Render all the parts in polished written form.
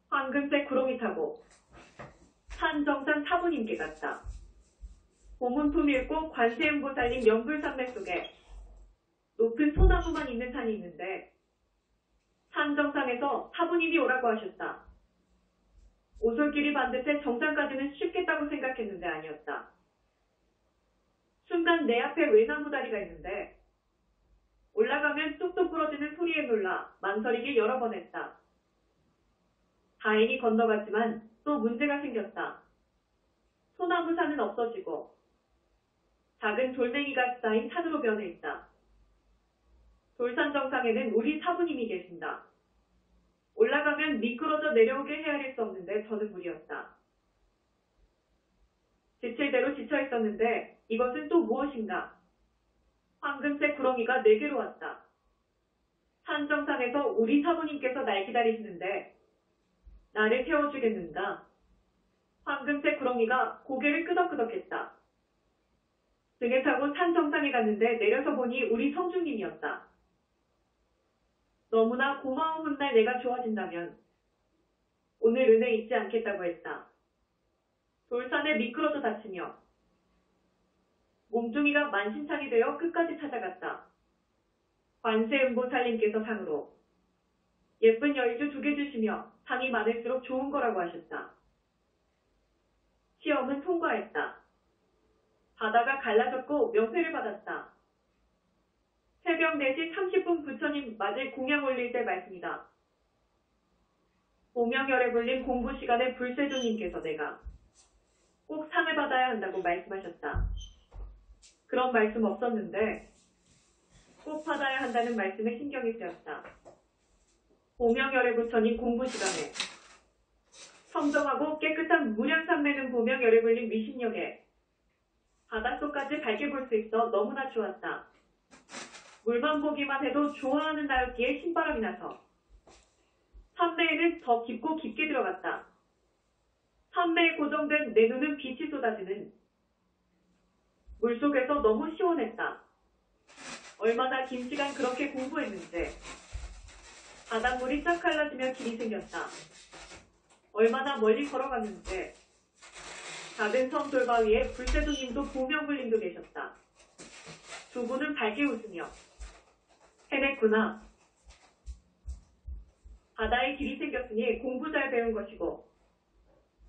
황금색 구렁이 타고 산 정상 사부님께 갔다. 고문품 읽고 관세음보살님 연불산맥 속에 높은 소나무만 있는 산이 있는데 산 정상에서 사부님이 오라고 하셨다. 오솔길이 반듯해 정상까지는 쉽겠다고 생각했는데 아니었다. 순간 내 앞에 외나무 다리가 있는데 올라가면 뚝뚝 부러지는 소리에 놀라 망설이길 여러 번 했다. 다행히 건너갔지만 또 문제가 생겼다. 소나무 산은 없어지고 작은 돌멩이가 쌓인 산으로 변해 있다. 돌산 정상에는 우리 사부님이 계신다. 올라가면 미끄러져 내려오게 헤아릴 수 없는데 저는 무리였다. 지칠 대로 지쳐 있었는데 이것은 또 무엇인가? 황금색 구렁이가 내게로 왔다. 산 정상에서 우리 사부님께서 날 기다리시는데 나를 태워주겠는가? 황금색 구렁이가 고개를 끄덕끄덕했다. 등에 타고 산 정상에 갔는데 내려서 보니 우리 성주님이었다. 너무나 고마운 훗날 내가 좋아진다면 오늘 은혜 잊지 않겠다고 했다. 돌산에 미끄러져 다치며 몸뚱이가 만신창이 되어 끝까지 찾아갔다. 관세음보살님께서 상으로 예쁜 여의주 2개 주시며 상이 많을수록 좋은 거라고 하셨다. 시험은 통과했다. 바다가 갈라졌고 명패를 받았다. 새벽 4시 30분 부처님 맞을 공양 올릴 때 말씀이다. 보명열에 불린 공부 시간에 불세조님께서 내가 꼭 상을 받아야 한다고 말씀하셨다. 그런 말씀 없었는데 꼭 받아야 한다는 말씀에 신경이 쓰였다. 보명열의 부처님 공부 시간에 성정하고 깨끗한 무량산매는 보명열에 불린 미신역에 바닷속까지 밝게 볼 수 있어 너무나 좋았다. 물만 보기만 해도 좋아하는 나였기에 신바람이 나서 산매에는 더 깊고 깊게 들어갔다. 산매에 고정된 내 눈은 빛이 쏟아지는 물속에서 너무 시원했다. 얼마나 긴 시간 그렇게 공부했는지. 바닷물이 쫙 갈라지며 길이 생겼다. 얼마나 멀리 걸어갔는지. 작은 섬 돌바 위에 불세도님도 보명불님도 계셨다. 두 분은 밝게 웃으며 해냈구나. 바다에 길이 생겼으니 공부 잘 배운 것이고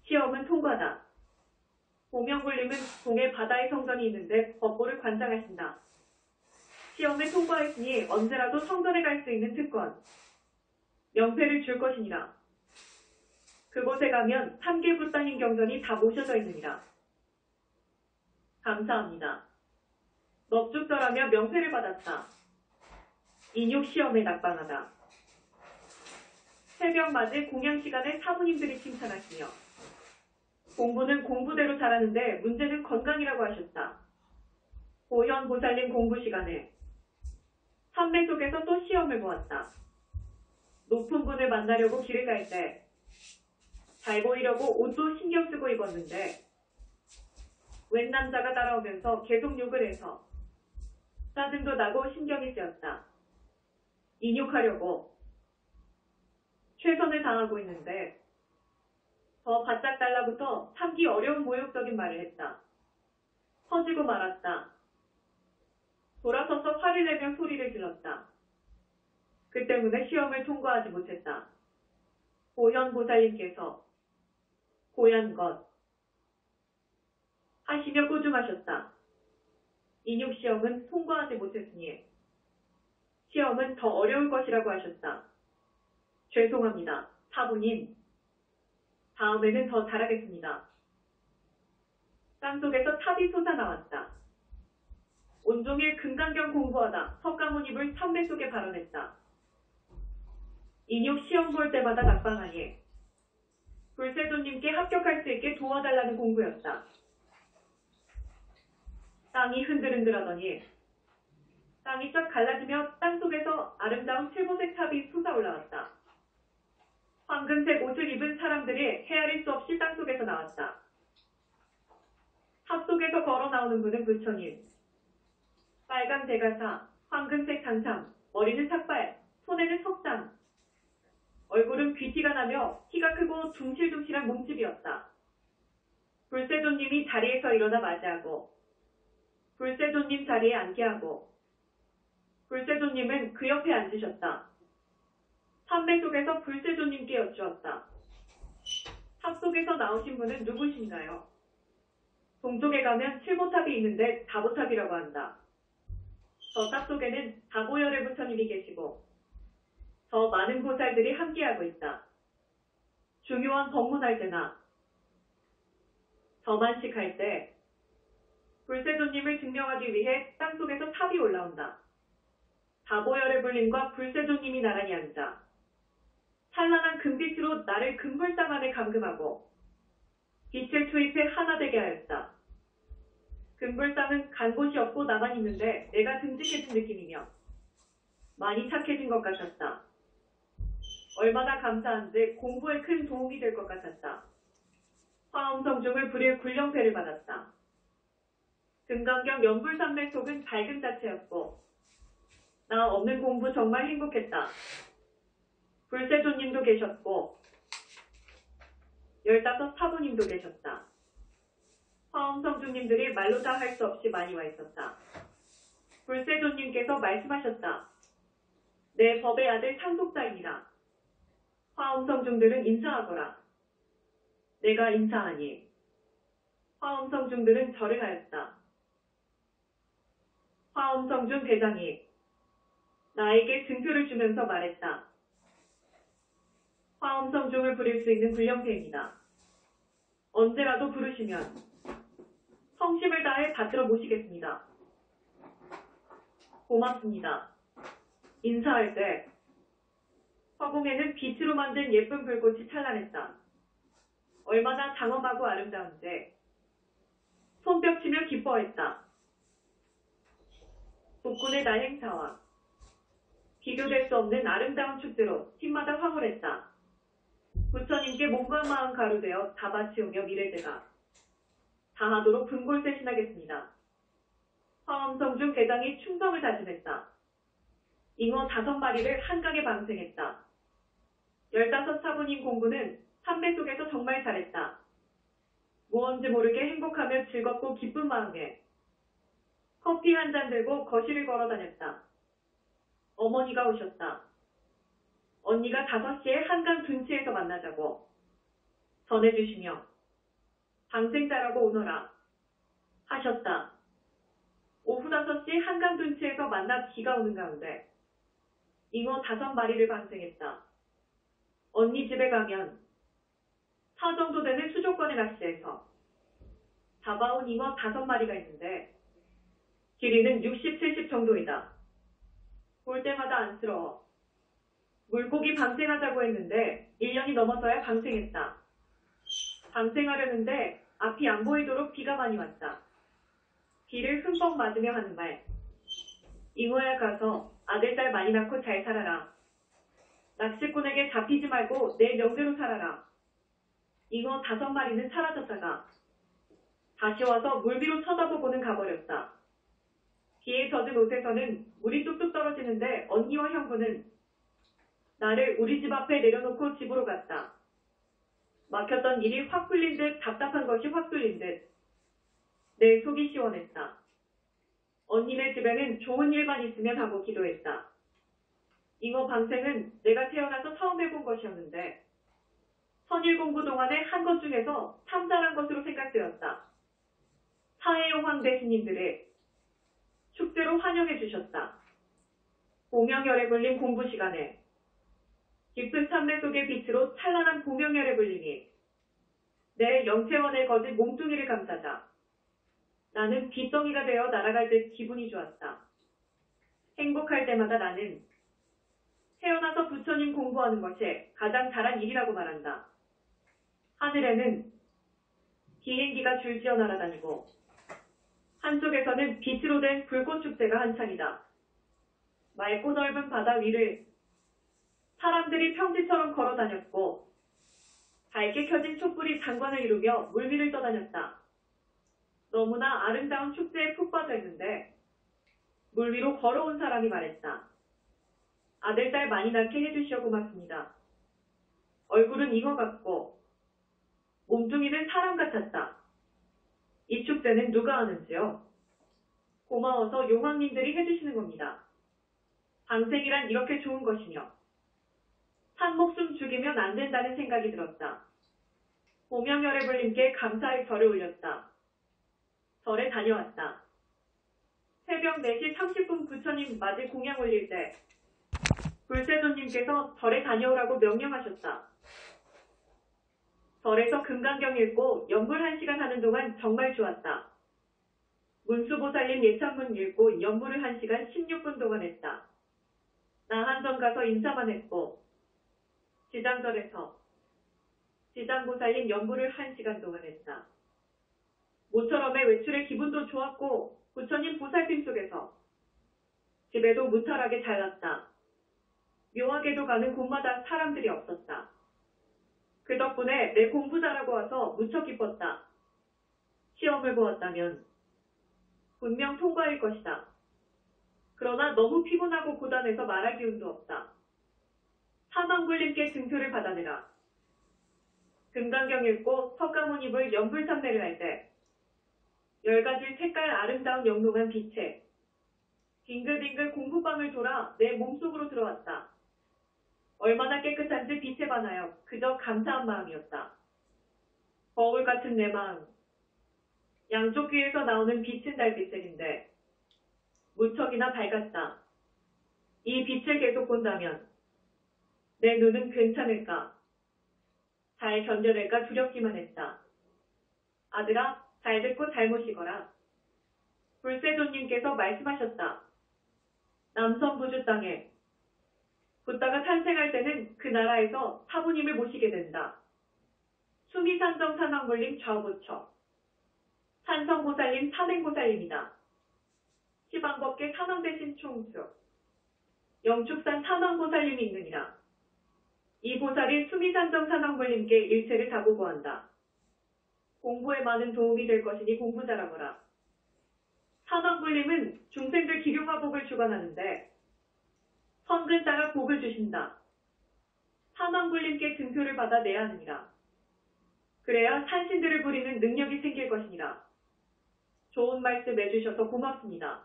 시험은 통과다. 보명불님은 동해 바다의 성전이 있는데 법보를 관장하신다. 시험에 통과했으니 언제라도 성전에 갈 수 있는 특권, 명패를 줄 것이니라. 그곳에 가면 3개 불단인 경전이 다 모셔져 있느니라. 감사합니다. 넙죽절하며 명패를 받았다. 인육 시험에 낙방하다. 새벽 맞을 공양 시간에 사부님들이 칭찬하시며 공부는 공부대로 잘하는데 문제는 건강이라고 하셨다. 보현 보살님 공부 시간에 산매 속에서 또 시험을 보았다. 높은 분을 만나려고 길을 갈 때 잘 보이려고 옷도 신경 쓰고 입었는데 웬 남자가 따라오면서 계속 욕을 해서 짜증도 나고 신경이 쓰였다. 인욕하려고 최선을 다하고 있는데 더 바짝 달라붙어 참기 어려운 모욕적인 말을 했다. 터지고 말았다. 돌아서서 화를 내며 소리를 질렀다. 그 때문에 시험을 통과하지 못했다. 보현 보살님께서 고얀 것 하시며 꾸중하셨다. 인육 시험은 통과하지 못했으니 시험은 더 어려울 것이라고 하셨다. 죄송합니다. 사부님. 다음에는 더 잘하겠습니다. 땅속에서 탑이 솟아나왔다. 온종일 금강경 공부하다 석가모니불 참배 속에 발언했다. 인육 시험 볼 때마다 낙방하니 불세조님께 합격할 수 있게 도와달라는 공부였다. 땅이 흔들흔들하더니 땅이 쫙 갈라지며 땅속에서 아름다운 칠보색 탑이 솟아올라왔다. 황금색 옷을 입은 사람들이 헤아릴 수 없이 땅속에서 나왔다. 탑 속에서 걸어 나오는 분은 부처님. 빨간 대가사, 황금색 장삼, 머리는 삭발, 손에는 석장. 얼굴은 귀티가 나며 키가 크고 둥실둥실한 몸집이었다. 불세조님이 자리에서 일어나 맞이하고 불세조님 자리에 앉게 하고 불세조님은 그 옆에 앉으셨다. 판매 속에서 불세조님께 여쭈었다. 탑 속에서 나오신 분은 누구신가요? 동쪽에 가면 칠보탑이 있는데 다보탑이라고 한다. 저 탑 속에는 다보열의 부처님이 계시고 더 많은 보살들이 함께하고 있다. 중요한 법문할 때나 저만식할 때 불세조님을 증명하기 위해 땅속에서 탑이 올라온다. 다보열의 불림과 불세조님이 나란히 앉아 찬란한 금빛으로 나를 금불상 안에 감금하고 빛을 투입해 하나 되게 하였다. 금불상은 간 곳이 없고 나만 있는데 내가 듬직해진 느낌이며 많이 착해진 것 같았다. 얼마나 감사한지 공부에 큰 도움이 될 것 같았다. 화엄성중을 부릴 굴령패를 받았다. 금강경 연불산맥 속은 밝음 자체였고 나 없는 공부 정말 행복했다. 불세조님도 계셨고 15 사부님도 계셨다. 화엄성중님들이 말로 다 할 수 없이 많이 와 있었다. 불세조님께서 말씀하셨다. 내 법의 아들 상속자이니라. 화엄성중들은 인사하거라. 내가 인사하니 화엄성중들은 절을 하였다. 화엄성중 대장이 나에게 증표를 주면서 말했다. 화엄성중을 부릴 수 있는 불령패입니다. 언제라도 부르시면 성심을 다해 받들어 모시겠습니다. 고맙습니다. 인사할 때 화공에는 빛으로 만든 예쁜 불꽃이 찬란했다. 얼마나 장엄하고 아름다운지 손뼉치며 기뻐했다. 복군의 날 행사와 비교될 수 없는 아름다운 축제로 팀마다 황홀했다. 부처님께 몸과 마음 가루되어 다 바치우며 미래제가 다하도록 분골쇄신하겠습니다. 화엄성중 대장이 충성을 다짐했다. 잉어 5마리를 한강에 방생했다. 15 사부님 공부는 삼배 속에서 정말 잘했다. 무언지 모르게 행복하며 즐겁고 기쁜 마음에 커피 한 잔 들고 거실을 걸어 다녔다. 어머니가 오셨다. 언니가 5시에 한강 둔치에서 만나자고 전해주시며 방생자라고 오너라 하셨다. 오후 5시 한강 둔치에서 만나 비가 오는 가운데 잉어 5마리를 방생했다. 언니 집에 가면 4 정도 되는 수족관에 낚시해서 잡아온 잉어 5마리가 있는데 길이는 60, 70 정도이다. 볼 때마다 안쓰러워. 물고기 방생하자고 했는데 1년이 넘어서야 방생했다. 방생하려는데 앞이 안 보이도록 비가 많이 왔다. 비를 흠뻑 맞으며 하는 말. 잉어야 가서 아들, 딸 많이 낳고 잘 살아라. 낚시꾼에게 잡히지 말고 내 명대로 살아라. 잉어 5마리는 사라졌다가 다시 와서 물 위로 쳐다보고는 가버렸다. 비에 젖은 옷에서는 물이 뚝뚝 떨어지는데 언니와 형부는 나를 우리 집 앞에 내려놓고 집으로 갔다. 막혔던 일이 확 풀린 듯 답답한 것이 확 뚫린 듯 내 속이 시원했다. 언니네 집에는 좋은 일만 있으면 하고 기도했다. 잉어 방생은 내가 태어나서 처음 해본 것이었는데 선일 공부 동안에 한 것 중에서 참 잘한 것으로 생각되었다. 사해용 황대신님들의 축제로 환영해 주셨다. 보명열에 불린 공부 시간에 깊은 참내 속의 빛으로 찬란한 보명열에 불림이 내 영체원의 거짓 몸뚱이를 감싸자 나는 빛덩이가 되어 날아갈 듯 기분이 좋았다. 행복할 때마다 나는 태어나서 부처님 공부하는 것이 가장 잘한 일이라고 말한다. 하늘에는 비행기가 줄지어 날아다니고 한쪽에서는 빛으로 된 불꽃 축제가 한창이다. 맑고 넓은 바다 위를 사람들이 평지처럼 걸어 다녔고 밝게 켜진 촛불이 장관을 이루며 물 위를 떠다녔다. 너무나 아름다운 축제에 푹 빠져 있는데 물 위로 걸어온 사람이 말했다. 아들, 딸 많이 낳게 해주시어 고맙습니다. 얼굴은 잉어 같고 몸뚱이는 사람 같았다. 이 축제는 누가 하는지요? 고마워서 용왕님들이 해주시는 겁니다. 방생이란 이렇게 좋은 것이며 산 목숨 죽이면 안 된다는 생각이 들었다. 보명열애불님께 감사의 절을 올렸다. 절에 다녀왔다. 새벽 4시 30분 부처님 맞이 공양 올릴 때 불세존님께서 절에 다녀오라고 명령하셨다. 절에서 금강경 읽고 연물 1시간 하는 동안 정말 좋았다. 문수보살님 예찬문 읽고 연물을 1시간 16분 동안 했다. 나 한전 가서 인사만 했고 지장절에서 지장보살님 연물을 1시간 동안 했다. 모처럼의 외출의 기분도 좋았고 부처님 보살핌 속에서 집에도 무탈하게 잘 났다. 묘하게도 가는 곳마다 사람들이 없었다. 그 덕분에 내 공부 잘하고 와서 무척 기뻤다. 시험을 보았다면 분명 통과일 것이다. 그러나 너무 피곤하고 고단해서 말할 기운도 없다. 사망불님께 증표를 받아내라. 금강경 읽고 석가모니 입을 연불참배를 할 때 10가지 색깔 아름다운 영롱한 빛에 빙글빙글 공부방을 돌아 내 몸속으로 들어왔다. 얼마나 깨끗한지 빛에 반하여 그저 감사한 마음이었다. 거울 같은 내 마음. 양쪽 귀에서 나오는 빛은 달빛색인데 무척이나 밝았다. 이 빛을 계속 본다면 내 눈은 괜찮을까? 잘 견뎌낼까 두렵기만 했다. 아들아, 잘 듣고 잘 모시거라. 불세존님께서 말씀하셨다. 남선부주 땅에 붓다가 탄생할 때는 그 나라에서 사부님을 모시게 된다. 수미산정 산왕물림 좌우부처, 산성보살님 산행보살님이다. 시방법계 산왕대신 총수, 영축산 산왕보살님이 있느니라. 이 보살이 수미산정 산왕물림께 일체를 다 보고한다. 공부에 많은 도움이 될 것이니 공부 잘하거라. 산왕불림은 중생들 기륭화복을 주관하는데 선근 따라 복을 주신다. 산왕불림께 증표를 받아 내야 하느니라. 그래야 산신들을 부리는 능력이 생길 것이니라. 좋은 말씀 해주셔서 고맙습니다.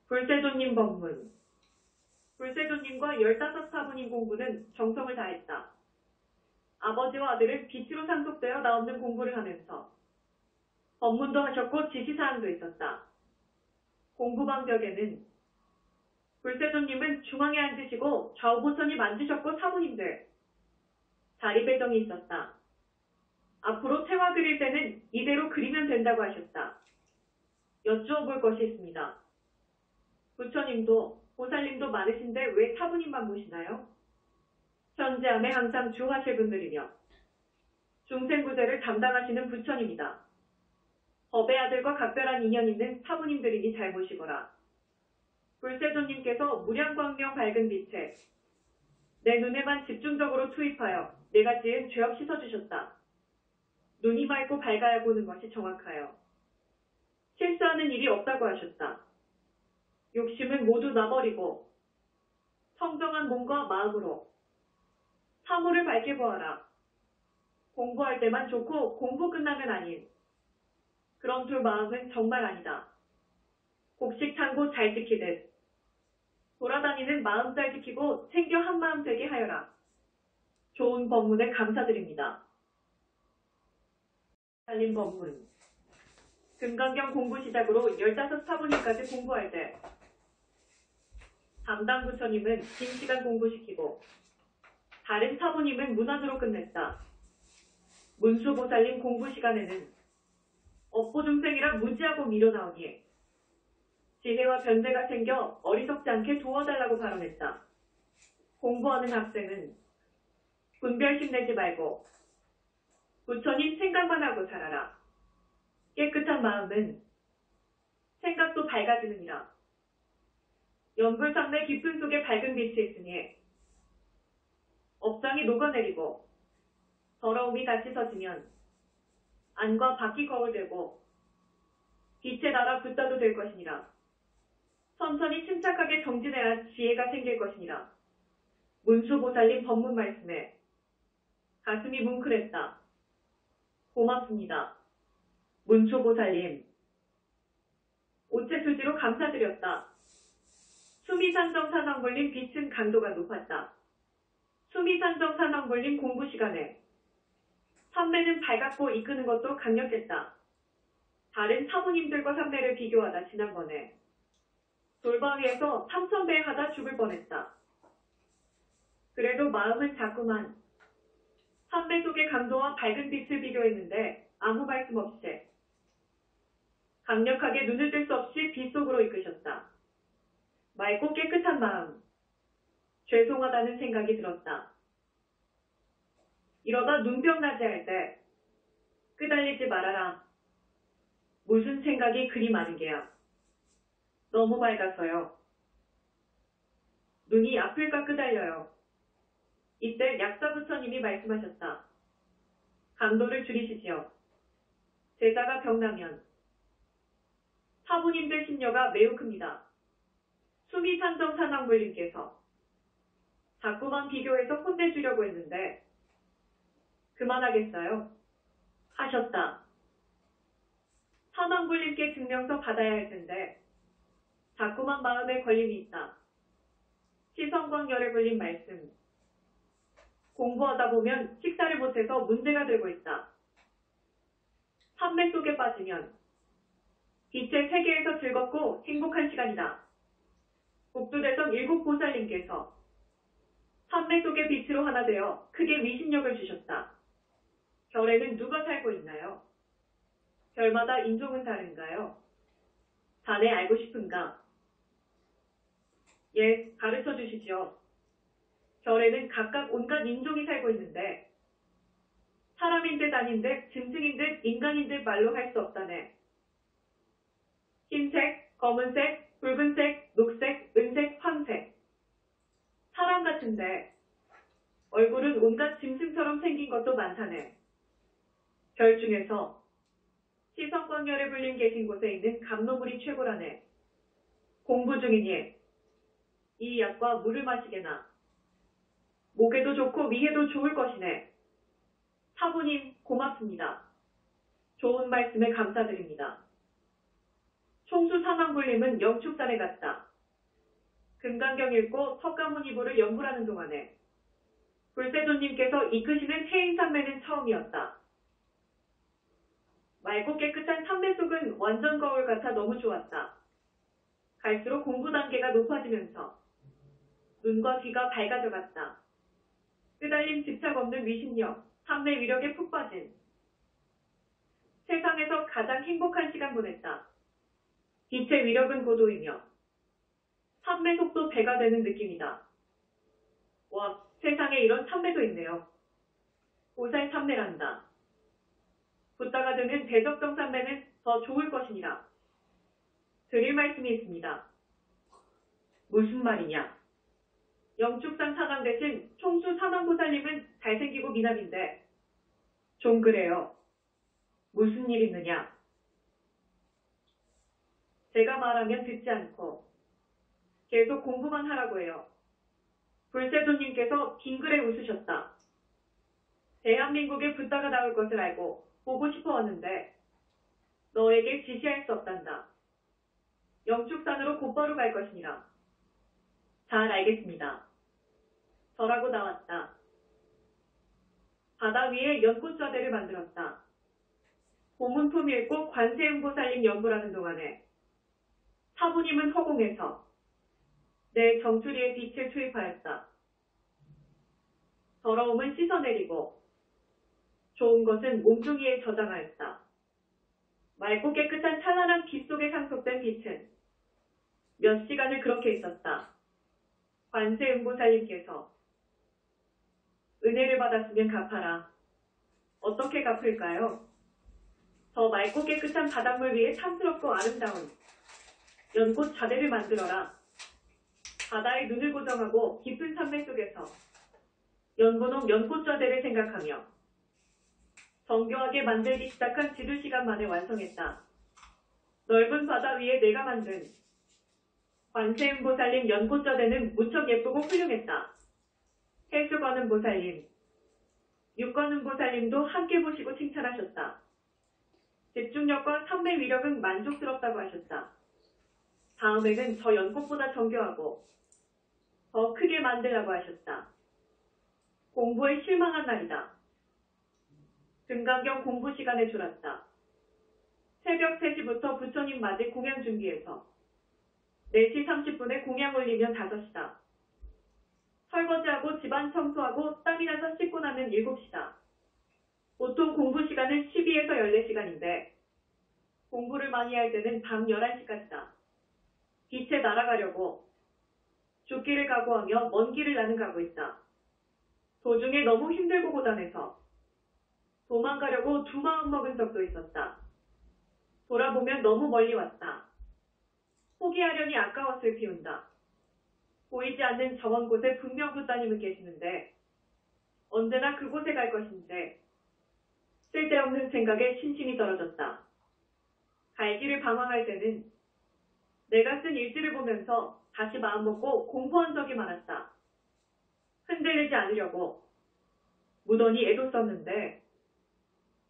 불세존님 법문. 불세존님과 15사부님 공부는 정성을 다했다. 아버지와 아들은 빛으로 상속되어 나 없는 공부를 하면서 법문도 하셨고 지시사항도 있었다. 공부방 벽에는 불세존님은 중앙에 앉으시고 좌우보선님 앉으셨고 사부님들 자리 배정이 있었다. 앞으로 세화 그릴 때는 이대로 그리면 된다고 하셨다. 여쭈어 볼 것이 있습니다. 부처님도 보살님도 많으신데 왜 사부님만 모시나요? 현재함에 항상 주하실 분들이며 중생구제를 담당하시는 부처님이다. 법의 아들과 각별한 인연 있는 사부님들이니 잘 모시거라. 불세존님께서 무량광명 밝은 빛에 내 눈에만 집중적으로 투입하여 내가 지은 죄업 씻어주셨다. 눈이 맑고 밝아야 보는 것이 정확하여 실수하는 일이 없다고 하셨다. 욕심은 모두 놔버리고 청정한 몸과 마음으로 사물을 밝게 보아라. 공부할 때만 좋고 공부 끝나면 아닌 그런 두 마음은 정말 아니다. 곡식 창고 잘 지키듯 돌아다니는 마음 잘 지키고 챙겨 한마음 되게 하여라. 좋은 법문에 감사드립니다. 달린 법문. 금강경 공부 시작으로 15사부님까지 공부할 때 담당 부처님은 긴 시간 공부시키고 다른 사부님은 문화주로 끝냈다. 문수보살님 공부 시간에는 업보중생이라 무지하고 밀어나오니 지혜와 변제가 생겨 어리석지 않게 도와달라고 발언했다. 공부하는 학생은 분별심 내지 말고 부처님 생각만 하고 살아라. 깨끗한 마음은 생각도 밝아지느니라. 연불상내 깊은 속에 밝은 빛이 있으니 업장이 녹아내리고 더러움이 다시 서지면 안과 밖이 거울되고 빛의 나라 붓다도 될 것이니라. 천천히 침착하게 정진해야 지혜가 생길 것이니라. 문수보살님 법문 말씀에 가슴이 뭉클했다. 고맙습니다. 문초보살님. 오체투지로 감사드렸다. 수미산정 산왕불림 빛은 강도가 높았다. 수미산정 산왕불림 공부 시간에 선배는 밝았고 이끄는 것도 강력했다. 다른 사부님들과 선배를 비교하다 지난번에 돌바위에서 3000배 하다 죽을 뻔했다. 그래도 마음은 자꾸만 선배 속의 강도와 밝은 빛을 비교했는데 아무 말씀 없이 강력하게 눈을 뜰 수 없이 빛 속으로 이끄셨다. 맑고 깨끗한 마음, 죄송하다는 생각이 들었다. 이러다 눈병 나지 할 때 끄달리지 말아라. 무슨 생각이 그리 많은 게야. 너무 밝아서요. 눈이 아플까 끄달려요. 이때 약사부처님이 말씀하셨다. 강도를 줄이시지요. 제자가 병나면 사부님들 심려가 매우 큽니다. 수미산정 산왕불님께서 자꾸만 비교해서 혼내주려고 했는데 그만하겠어요? 하셨다. 산왕불님께 증명서 받아야 할 텐데 자꾸만 마음에 걸림이 있다. 시성광열에 불린 말씀. 공부하다 보면 식사를 못해서 문제가 되고 있다. 산매 속에 빠지면 빛의 세계에서 즐겁고 행복한 시간이다. 북두대성 일곱보살님께서 산매 속의 빛으로 하나 되어 크게 위신력을 주셨다. 별에는 누가 살고 있나요? 별마다 인종은 다른가요? 자네 알고 싶은가? 예, 가르쳐 주시죠. 별에는 각각 온갖 인종이 살고 있는데 사람인 듯 아닌 듯 짐승인 듯 인간인 듯 말로 할 수 없다네. 흰색, 검은색, 붉은색, 녹색, 은색, 황색. 사람 같은데 얼굴은 온갖 짐승처럼 생긴 것도 많다네. 별 중에서 시성광열에 불림 계신 곳에 있는 감로물이 최고라네. 공부 중이니 이 약과 물을 마시게나. 목에도 좋고 위에도 좋을 것이네. 사부님 고맙습니다. 좋은 말씀에 감사드립니다. 총수 산왕불림은 영축산에 갔다. 금강경 읽고 석가모니부를 연불하는 동안에 불세존님께서 이끄시는 태인산매는 처음이었다. 맑고 깨끗한 산매 속은 완전 거울 같아 너무 좋았다. 갈수록 공부 단계가 높아지면서 눈과 귀가 밝아져갔다. 끄달림 집착 없는 위신력, 산매 위력에 푹 빠진 세상에서 가장 행복한 시간 보냈다. 빛의 위력은 고도이며 산매 속도 배가 되는 느낌이다. 와, 세상에 이런 산매도 있네요. 보살 산매란다. 붓다가 드는 대적정 산매는 더 좋을 것이니라. 드릴 말씀이 있습니다. 무슨 말이냐? 영축산 사당 대신 총수 산왕보살님은 잘생기고 미남인데 좀 그래요. 무슨 일 있느냐? 제가 말하면 듣지 않고 계속 공부만 하라고 해요. 불세존님께서 빙그레 웃으셨다. 대한민국에 붓다가 나올 것을 알고 보고 싶어 왔는데 너에게 지시할 수 없단다. 영축산으로 곧바로 갈 것이니라. 잘 알겠습니다. 저라고 나왔다. 바다 위에 연꽃좌대를 만들었다. 고문품 읽고 관세음보살님 연불하는 동안에 사부님은 허공에서 내 정수리에 빛을 투입하였다. 더러움은 씻어내리고 좋은 것은 몸뚱이에 저장하였다. 맑고 깨끗한 찬란한 빛 속에 상속된 빛은 몇 시간을 그렇게 있었다. 관세음보살님께서 은혜를 받았으면 갚아라. 어떻게 갚을까요? 더 맑고 깨끗한 바닷물 위에 탐스럽고 아름다운 연꽃 좌대를 만들어라. 바다의 눈을 고정하고 깊은 산맥 속에서 연분홍 연꽃 좌대를 생각하며 정교하게 만들기 시작한 지두 시간 만에 완성했다. 넓은 바다 위에 내가 만든 관세음보살님 연꽃 좌대는 무척 예쁘고 훌륭했다. 해수관음 보살님, 육관은 보살님도 함께 보시고 칭찬하셨다. 집중력과 판매 위력은 만족스럽다고 하셨다. 다음에는 저 연꽃보다 정교하고 더 크게 만들라고 하셨다. 공부에 실망한 날이다. 등강경 공부 시간에 졸았다. 새벽 3시부터 부처님 맞을 공양 준비해서 4시 30분에 공양 올리면 5시다. 설거지하고 집안 청소하고 땀이 나서 씻고 나면 7시다. 보통 공부 시간은 12에서 14시간인데 공부를 많이 할 때는 밤 11시까지다. 빛에 날아가려고 죽기를 각오하며 먼 길을 나는 가고 있다. 도중에 너무 힘들고 고단해서 도망가려고 두 마음 먹은 적도 있었다. 돌아보면 너무 멀리 왔다. 포기하려니 아까웠을 피운다. 보이지 않는 정원 곳에 분명 부따님은 계시는데 언제나 그곳에 갈 것인데 쓸데없는 생각에 신심이 떨어졌다. 갈 길을 방황할 때는 내가 쓴 일지를 보면서 다시 마음먹고 공부한 적이 많았다. 흔들리지 않으려고 무던히 애도 썼는데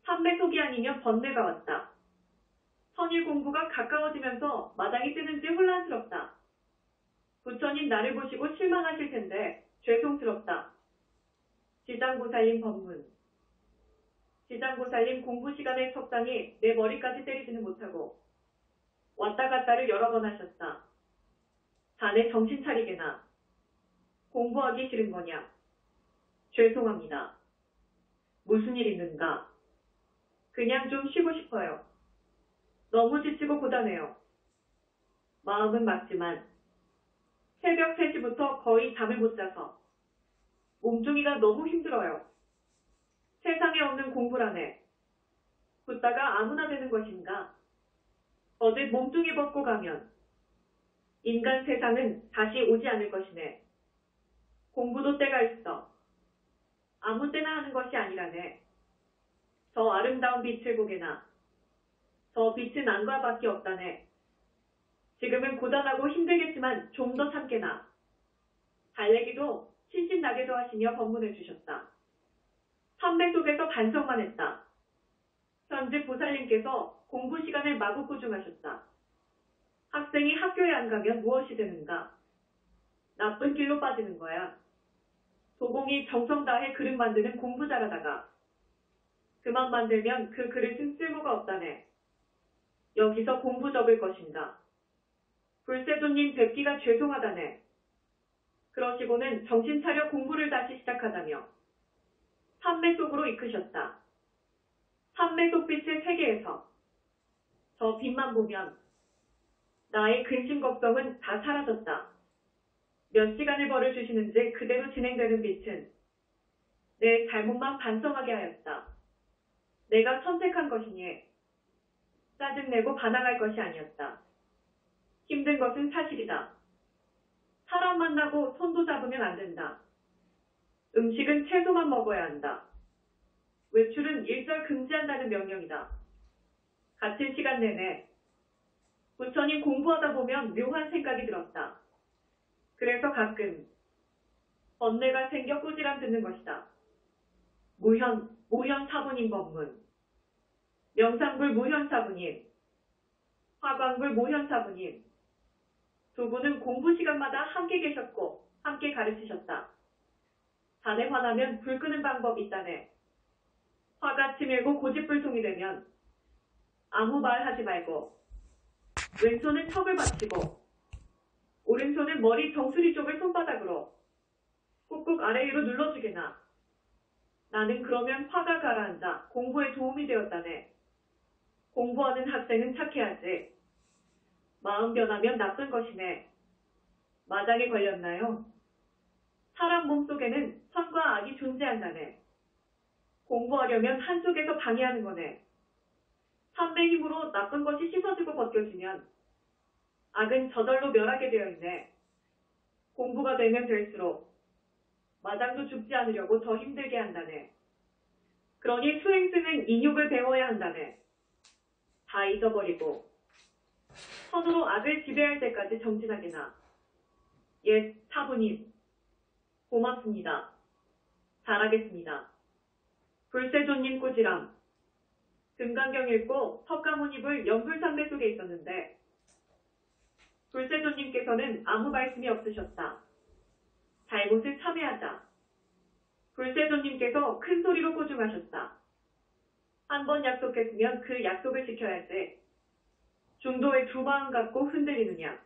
판매 속이 아니면 번뇌가 왔다. 선일 공부가 가까워지면서 마당이 뜨는지 혼란스럽다. 부처님 나를 보시고 실망하실 텐데 죄송스럽다. 지장보살님 법문. 지장보살님 공부 시간에 석상이 내 머리까지 때리지는 못하고 왔다 갔다를 여러 번 하셨다. 자네 정신 차리게나. 공부하기 싫은 거냐? 죄송합니다. 무슨 일 있는가? 그냥 좀 쉬고 싶어요. 너무 지치고 고단해요. 마음은 맞지만 새벽 3시부터 거의 잠을 못 자서 몸뚱이가 너무 힘들어요. 세상에 없는 공부라네. 붙다가 아무나 되는 것인가? 어제 몸뚱이 벗고 가면 인간 세상은 다시 오지 않을 것이네. 공부도 때가 있어. 아무 때나 하는 것이 아니라네. 저 아름다운 빛을 보게나. 저 빛은 안과 밖에 없다네. 지금은 고단하고 힘들겠지만 좀 더 참게나. 달래기도 신신나게도 하시며 법문해 주셨다. 판매 속에서 반성만 했다. 현재 보살님께서 공부 시간을 마구 꾸중하셨다. 학생이 학교에 안 가면 무엇이 되는가? 나쁜 길로 빠지는 거야. 도공이 정성 다해 그릇 만드는 공부 잘하다가 그만 만들면 그 그릇은 쓸모가 없다네. 여기서 공부 접을 것인가? 불세도님 뵙기가 죄송하다네. 그러시고는 정신 차려 공부를 다시 시작하자며 판매 속으로 이끄셨다. 판매 속 빛의 세계에서 저 빛만 보면 나의 근심 걱정은 다 사라졌다. 몇 시간을 벌어주시는지 그대로 진행되는 빛은 내 잘못만 반성하게 하였다. 내가 선택한 것이니 짜증내고 반항할 것이 아니었다. 힘든 것은 사실이다. 사람 만나고 손도 잡으면 안 된다. 음식은 채소만 먹어야 한다. 외출은 일절 금지한다는 명령이다. 같은 시간 내내 부처님 공부하다 보면 묘한 생각이 들었다. 그래서 가끔 번뇌가 생겨 꾸지람 듣는 것이다. 모현 사부님 법문, 명상불 모현 사부님, 화광불 모현 사부님, 두 분은 공부 시간마다 함께 계셨고 함께 가르치셨다. 자네 화나면 불 끄는 방법이 있다네. 화가 치밀고 고집불통이 되면 아무 말 하지 말고 왼손은 턱을 받치고 오른손은 머리 정수리 쪽을 손바닥으로 꾹꾹 아래 위로 눌러주게나. 나는 그러면 화가 가라앉아 공부에 도움이 되었다네. 공부하는 학생은 착해야지. 마음 변하면 나쁜 것이네. 마장에 걸렸나요? 사람 몸속에는 선과 악이 존재한다네. 공부하려면 한쪽에서 방해하는 거네. 삼배 힘으로 나쁜 것이 씻어지고 벗겨지면 악은 저절로 멸하게 되어 있네. 공부가 되면 될수록 마장도 죽지 않으려고 더 힘들게 한다네. 그러니 수행스는 인욕을 배워야 한다네. 다 잊어버리고 선으로 악을 지배할 때까지 정진하게나. 사부님 고맙습니다. 잘하겠습니다. 불세조님 꾸지람. 금강경 읽고 석가모니 입을 연불상대 속에 있었는데 불세조님께서는 아무 말씀이 없으셨다. 잘못을 참회하자. 불세조님께서 큰 소리로 꼬중하셨다. 한 번 약속했으면 그 약속을 지켜야지. 중도에 두 마음 갖고 흔들리느냐.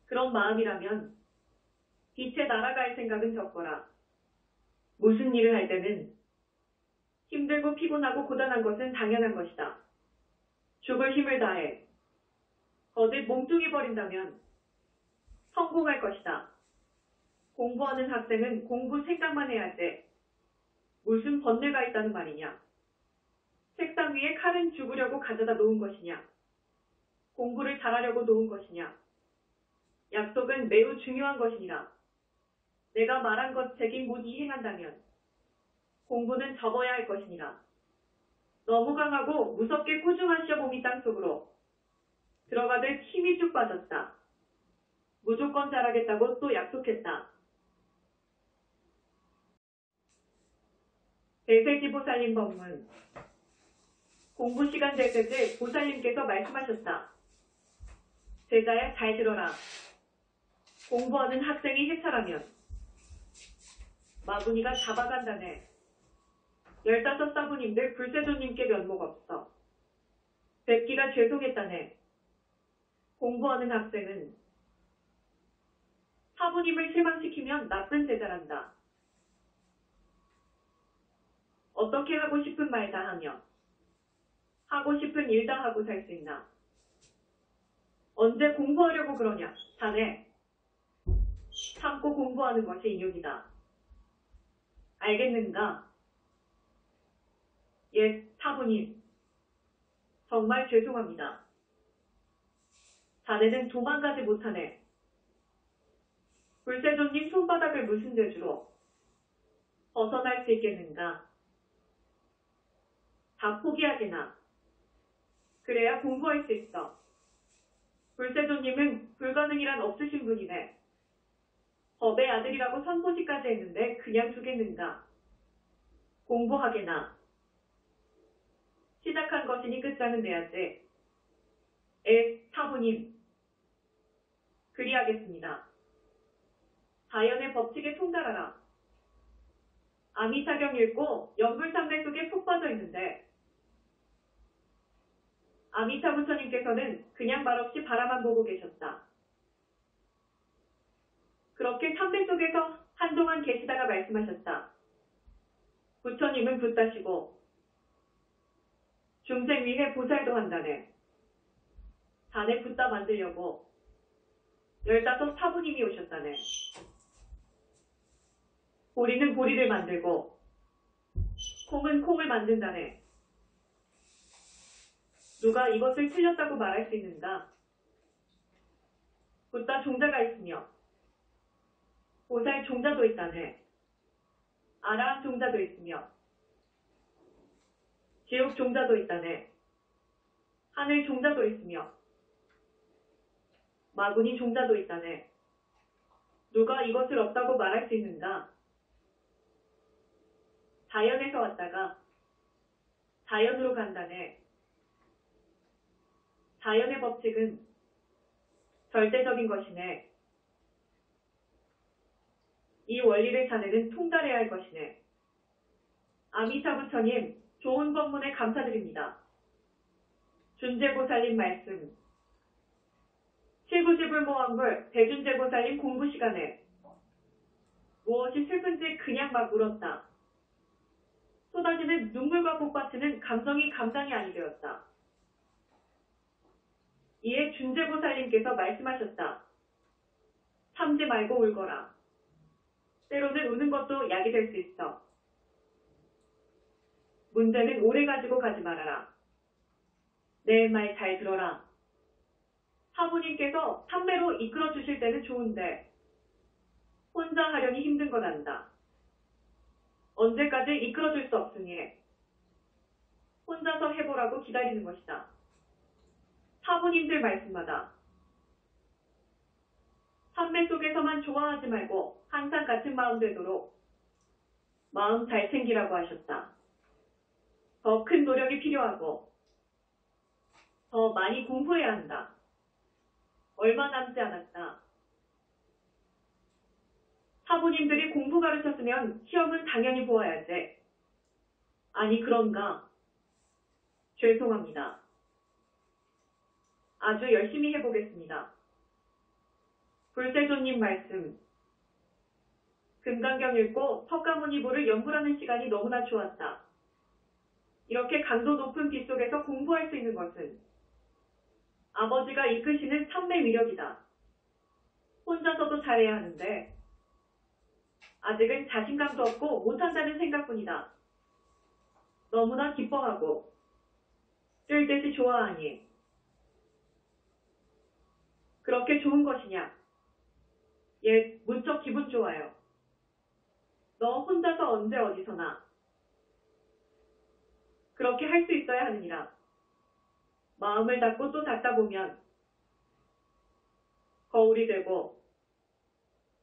그런 마음이라면 빛에 날아갈 생각은 적거라. 무슨 일을 할 때는 힘들고 피곤하고 고단한 것은 당연한 것이다. 죽을 힘을 다해 거듭 몸뚱이 버린다면 성공할 것이다. 공부하는 학생은 공부 생각만 해야지. 무슨 번뇌가 있다는 말이냐. 책상 위에 칼은 죽으려고 가져다 놓은 것이냐. 공부를 잘하려고 놓은 것이냐. 약속은 매우 중요한 것이니라. 내가 말한 것 책임 못 이행한다면 공부는 접어야 할 것이니라. 너무 강하고 무섭게 꾸중하시어 봄이 땅속으로 들어가듯 힘이 쭉 빠졌다. 무조건 잘하겠다고 또 약속했다. 대세지 보살님 법문. 공부 시간 될 때쯤 보살님께서 말씀하셨다. 제자야 잘 들어라. 공부하는 학생이 해탈하면 마구니가 잡아간다네. 15사부님들 불세조님께 면목 없어. 뵙기가 죄송했다네. 공부하는 학생은 사부님을 실망시키면 나쁜 제자란다. 어떻게 하고 싶은 말 다 하며 하고 싶은 일 다 하고 살 수 있나. 언제 공부하려고 그러냐. 자네 참고 공부하는 것이 인욕이다. 알겠는가? 예, 사부님. 정말 죄송합니다. 자네는 도망가지 못하네. 불세조님 손바닥을 무슨 재주로 벗어날 수 있겠는가? 다 포기하게나. 그래야 공부할 수 있어. 불세조님은 불가능이란 없으신 분이네. 법의 아들이라고 선포시까지 했는데 그냥 두겠는가? 공부하게나. 시작한 것이니 끝장은 내야지. 사부님. 그리하겠습니다. 자연의 법칙에 통달하라. 아미타경 읽고 연불상대 속에 푹 빠져 있는데 아미타 부처님께서는 그냥 말없이 바라만 보고 계셨다. 그렇게 삼배 속에서 한동안 계시다가 말씀하셨다. 부처님은 붙다시고 중생 위해 보살도 한다네. 자네 붙다 만들려고 15사부님이 오셨다네. 보리는 보리를 만들고 콩은 콩을 만든다네. 누가 이것을 틀렸다고 말할 수 있는가? 붙다 종자가 있으며 보살 종자도 있다네. 아라함 종자도 있으며 지옥 종자도 있다네. 하늘 종자도 있으며 마구니 종자도 있다네. 누가 이것을 없다고 말할 수 있는가? 자연에서 왔다가 자연으로 간다네. 자연의 법칙은 절대적인 것이네. 이 원리를 자네는 통달해야 할 것이네. 아미타 부처님, 좋은 법문에 감사드립니다. 준제보살님 말씀. 칠구지불모왕불 대준제보살님 공부 시간에 무엇이 슬픈지 그냥 막 울었다. 쏟아지는 눈물과 복받치는 감정이 감당이 아니 되었다. 이에 준제보살님께서 말씀하셨다. 참지 말고 울거라. 때로는 우는 것도 약이 될 수 있어. 문제는 오래 가지고 가지 말아라. 내 말 잘 들어라. 사부님께서 삼매로 이끌어 주실 때는 좋은데 혼자 하려니 힘든 건 안다. 언제까지 이끌어 줄 수 없으니 혼자서 해보라고 기다리는 것이다. 사부님들 말씀마다 삼매 속에서만 좋아하지 말고 항상 같은 마음 되도록 마음 잘 챙기라고 하셨다. 더 큰 노력이 필요하고 더 많이 공부해야 한다. 얼마 남지 않았다. 사부님들이 공부 가르쳤으면 시험은 당연히 보아야지. 아니 그런가? 죄송합니다. 아주 열심히 해보겠습니다. 불세조님 말씀. 금강경 읽고 석가모니보를 연불하는 시간이 너무나 좋았다. 이렇게 강도 높은 빗속에서 공부할 수 있는 것은 아버지가 이끄시는 참매 위력이다. 혼자서도 잘해야 하는데 아직은 자신감도 없고 못한다는 생각뿐이다. 너무나 기뻐하고 뜰 듯이 좋아하니 그렇게 좋은 것이냐? 예, 무척 기분 좋아요. 너 혼자서 언제 어디서나 그렇게 할 수 있어야 하느니라. 마음을 닫고 또 닫다 보면 거울이 되고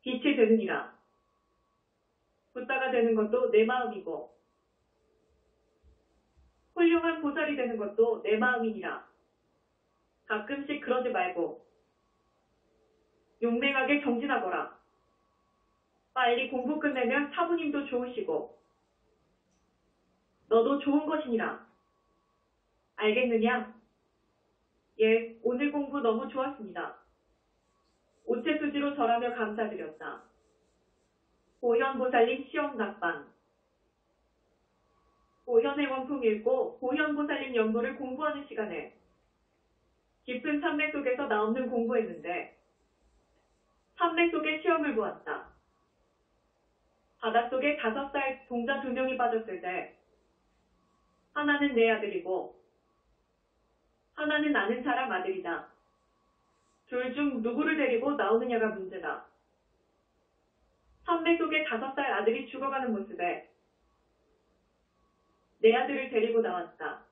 빛이 되느니라. 붓다가 되는 것도 내 마음이고 훌륭한 보살이 되는 것도 내 마음이니라. 가끔씩 그러지 말고 용맹하게 정진하거라. 빨리 공부 끝내면 사부님도 좋으시고 너도 좋은 것이니라. 알겠느냐? 예, 오늘 공부 너무 좋았습니다. 오체수지로 절하며 감사드렸다. 보현보살님 시험 낙방. 보현해원품 읽고 보현보살님 연구를 공부하는 시간에 깊은 산맥 속에서 나 없는 공부했는데 산맥 속에 시험을 보았다. 바닷속에 5살 동자 2명이 빠졌을 때 하나는 내 아들이고 하나는 아는 사람 아들이다. 둘 중 누구를 데리고 나오느냐가 문제다. 산맥 속에 5살 아들이 죽어가는 모습에 내 아들을 데리고 나왔다.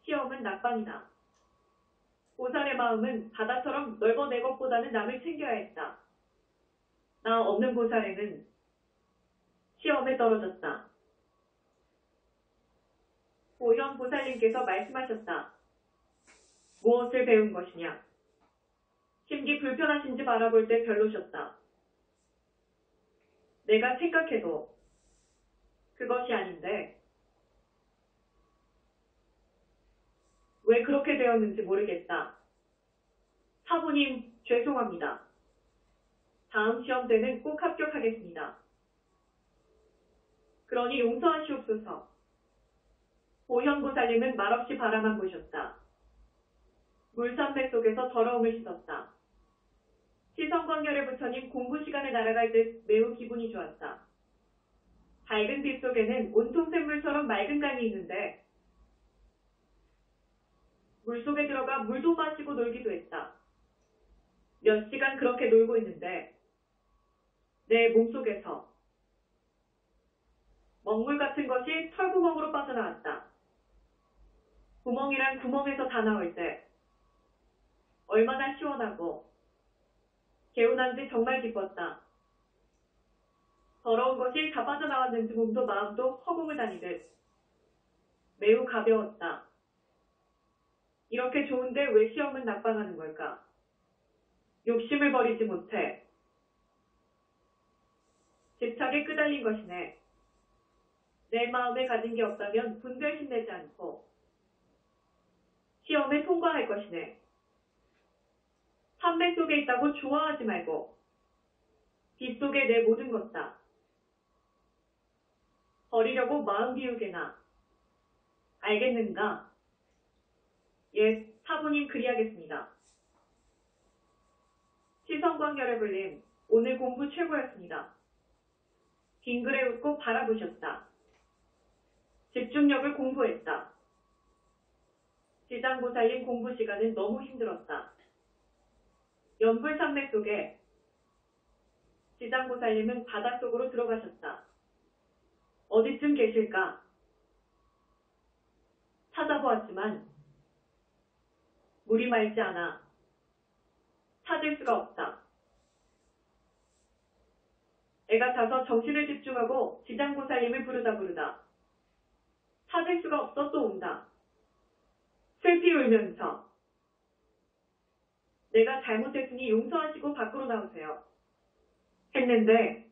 시험은 낙방이다. 보살의 마음은 바다처럼 넓어내 것보다는 남을 챙겨야 했다. 나 없는 보살에는 시험에 떨어졌다. 보현 보살님께서 말씀하셨다. 무엇을 배운 것이냐? 심기 불편하신지 바라볼 때 별로셨다. 내가 생각해도 그것이 아닌데 왜 그렇게 되었는지 모르겠다. 사부님 죄송합니다. 다음 시험 때는 꼭 합격하겠습니다. 그러니 용서하시옵소서. 보현보살님은 말없이 바라만 보셨다. 물산배 속에서 더러움을 씻었다. 시성광열의 부처님 공부 시간에 날아갈 듯 매우 기분이 좋았다. 밝은 빛 속에는 온통 샘물처럼 맑은 강이 있는데 물속에 들어가 물도 마시고 놀기도 했다. 몇 시간 그렇게 놀고 있는데 내 몸속에서 먹물 같은 것이 털구멍으로 빠져나왔다. 구멍이란 구멍에서 다 나올 때 얼마나 시원하고 개운한지 정말 기뻤다. 더러운 것이 다 빠져나왔는지 몸도 마음도 허공을 다니듯 매우 가벼웠다. 이렇게 좋은데 왜 시험은 낙방하는 걸까? 욕심을 버리지 못해 집착에 끄달린 것이네. 내 마음에 가진 게 없다면 분별심 내지 않고 시험에 통과할 것이네. 산맥 속에 있다고 좋아하지 말고 빛 속에 내 모든 것 다 버리려고 마음 비우게나. 알겠는가? 예, 사부님 그리하겠습니다. 시성광열의 불림, 오늘 공부 최고였습니다. 빙그레 웃고 바라보셨다. 집중력을 공부했다. 지장보살님 공부 시간은 너무 힘들었다. 연불산맥 속에 지장보살님은 바닷속으로 들어가셨다. 어디쯤 계실까? 찾아보았지만 물이 맑지 않아 찾을 수가 없다. 애가 타서 정신을 집중하고 지장보살님을 부르다 찾을 수가 없어 또 온다. 슬피 울면서 내가 잘못했으니 용서하시고 밖으로 나오세요. 했는데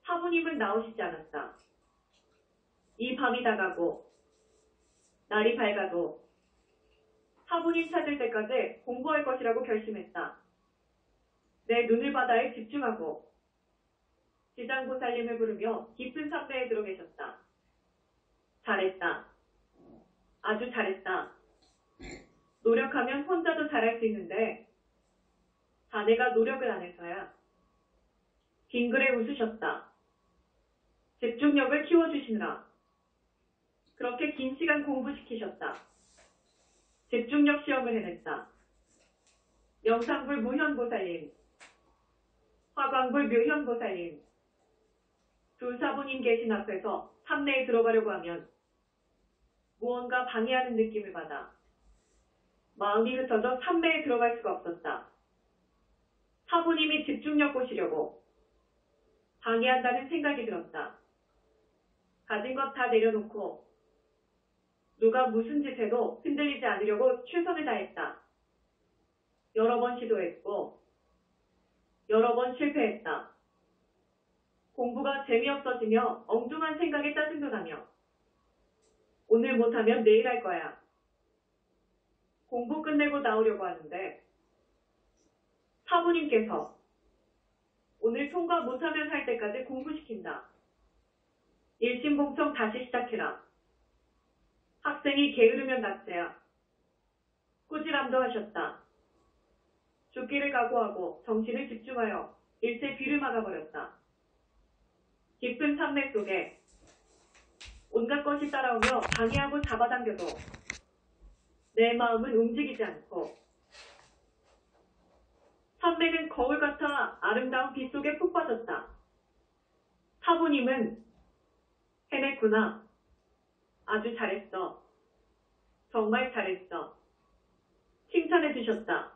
사부님은 나오시지 않았다. 이 밤이 다가고 날이 밝아도 사부님 찾을 때까지 공부할 것이라고 결심했다. 내 눈을 바다에 집중하고 지장보살님을 부르며 깊은 삼매에 들어 계셨다. 잘했다. 아주 잘했다. 노력하면 혼자도 잘할 수 있는데 자네가 노력을 안 해서야. 빙그레 웃으셨다. 집중력을 키워주시느라 그렇게 긴 시간 공부시키셨다. 집중력 시험을 해냈다. 영상불 무현보살님, 화광불 묘현보살님, 두 사부님 계신 앞에서 삼내에 들어가려고 하면 무언가 방해하는 느낌을 받아 마음이 흩어져 삼매에 들어갈 수가 없었다. 사부님이 집중력 보시려고 방해한다는 생각이 들었다. 가진 것 다 내려놓고 누가 무슨 짓 해도 흔들리지 않으려고 최선을 다했다. 여러 번 시도했고 여러 번 실패했다. 공부가 재미없어지며 엉뚱한 생각에 짜증도 나며 오늘 못하면 내일 할 거야. 공부 끝내고 나오려고 하는데 사부님께서 오늘 통과 못하면 할 때까지 공부시킨다. 일심봉청 다시 시작해라. 학생이 게으르면 낙제야. 꾸지람도 하셨다. 죽기를 각오하고 정신을 집중하여 일체 귀를 막아버렸다. 깊은 산맥 속에 온갖 것이 따라오며 방해하고 잡아당겨도 내 마음은 움직이지 않고 산맥은 거울 같아 아름다운 빛 속에 푹 빠졌다. 사부님은 해냈구나. 아주 잘했어. 정말 잘했어. 칭찬해 주셨다.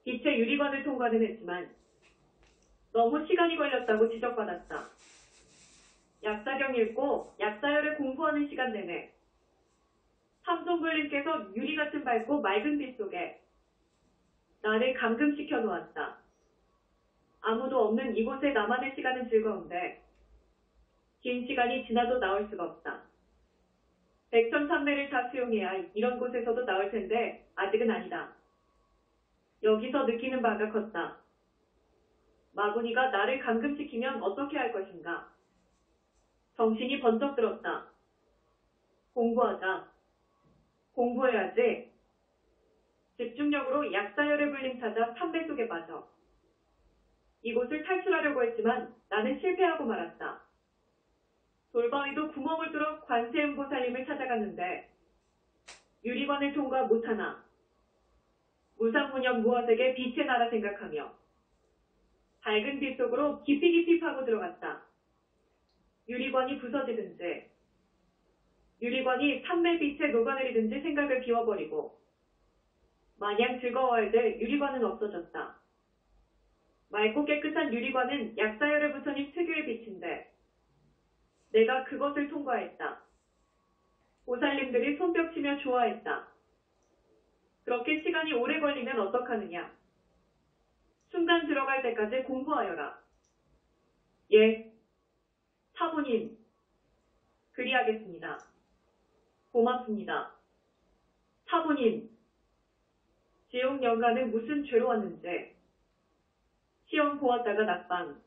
빛의 유리관을 통과는 했지만 너무 시간이 걸렸다고 지적받았다. 약사경 읽고 약사열을 공부하는 시간 내내 삼손불님께서 유리 같은 밝고 맑은 빛 속에 나를 감금시켜 놓았다. 아무도 없는 이곳에 나만의 시간은 즐거운데 긴 시간이 지나도 나올 수가 없다. 백천삼매를 다 수용해야 이런 곳에서도 나올 텐데 아직은 아니다. 여기서 느끼는 바가 컸다. 마구니가 나를 감금시키면 어떻게 할 것인가. 정신이 번쩍 들었다. 공부하자. 공부해야지. 집중력으로 약사열의 불림 찾아 삼배 속에 빠져. 이곳을 탈출하려고 했지만 나는 실패하고 말았다. 돌바위도 구멍을 뚫어 관세음보살님을 찾아갔는데 유리관을 통과 못하나 무상무념 무어색의 빛의 나라 생각하며 밝은 빛 속으로 깊이 파고 들어갔다. 유리관이 부서지든지 유리관이 삼매빛에 녹아내리든지 생각을 비워버리고 마냥 즐거워할 때 유리관은 없어졌다. 맑고 깨끗한 유리관은 약사열의 부처님 특유의 빛인데 내가 그것을 통과했다. 보살님들이 손뼉치며 좋아했다. 그렇게 시간이 오래 걸리면 어떡하느냐. 순간 들어갈 때까지 공부하여라. 예, 사부님, 그리하겠습니다. 고맙습니다. 사부님, 지옥 영가는 무슨 죄로 왔는지 시험 보았다가 낮밤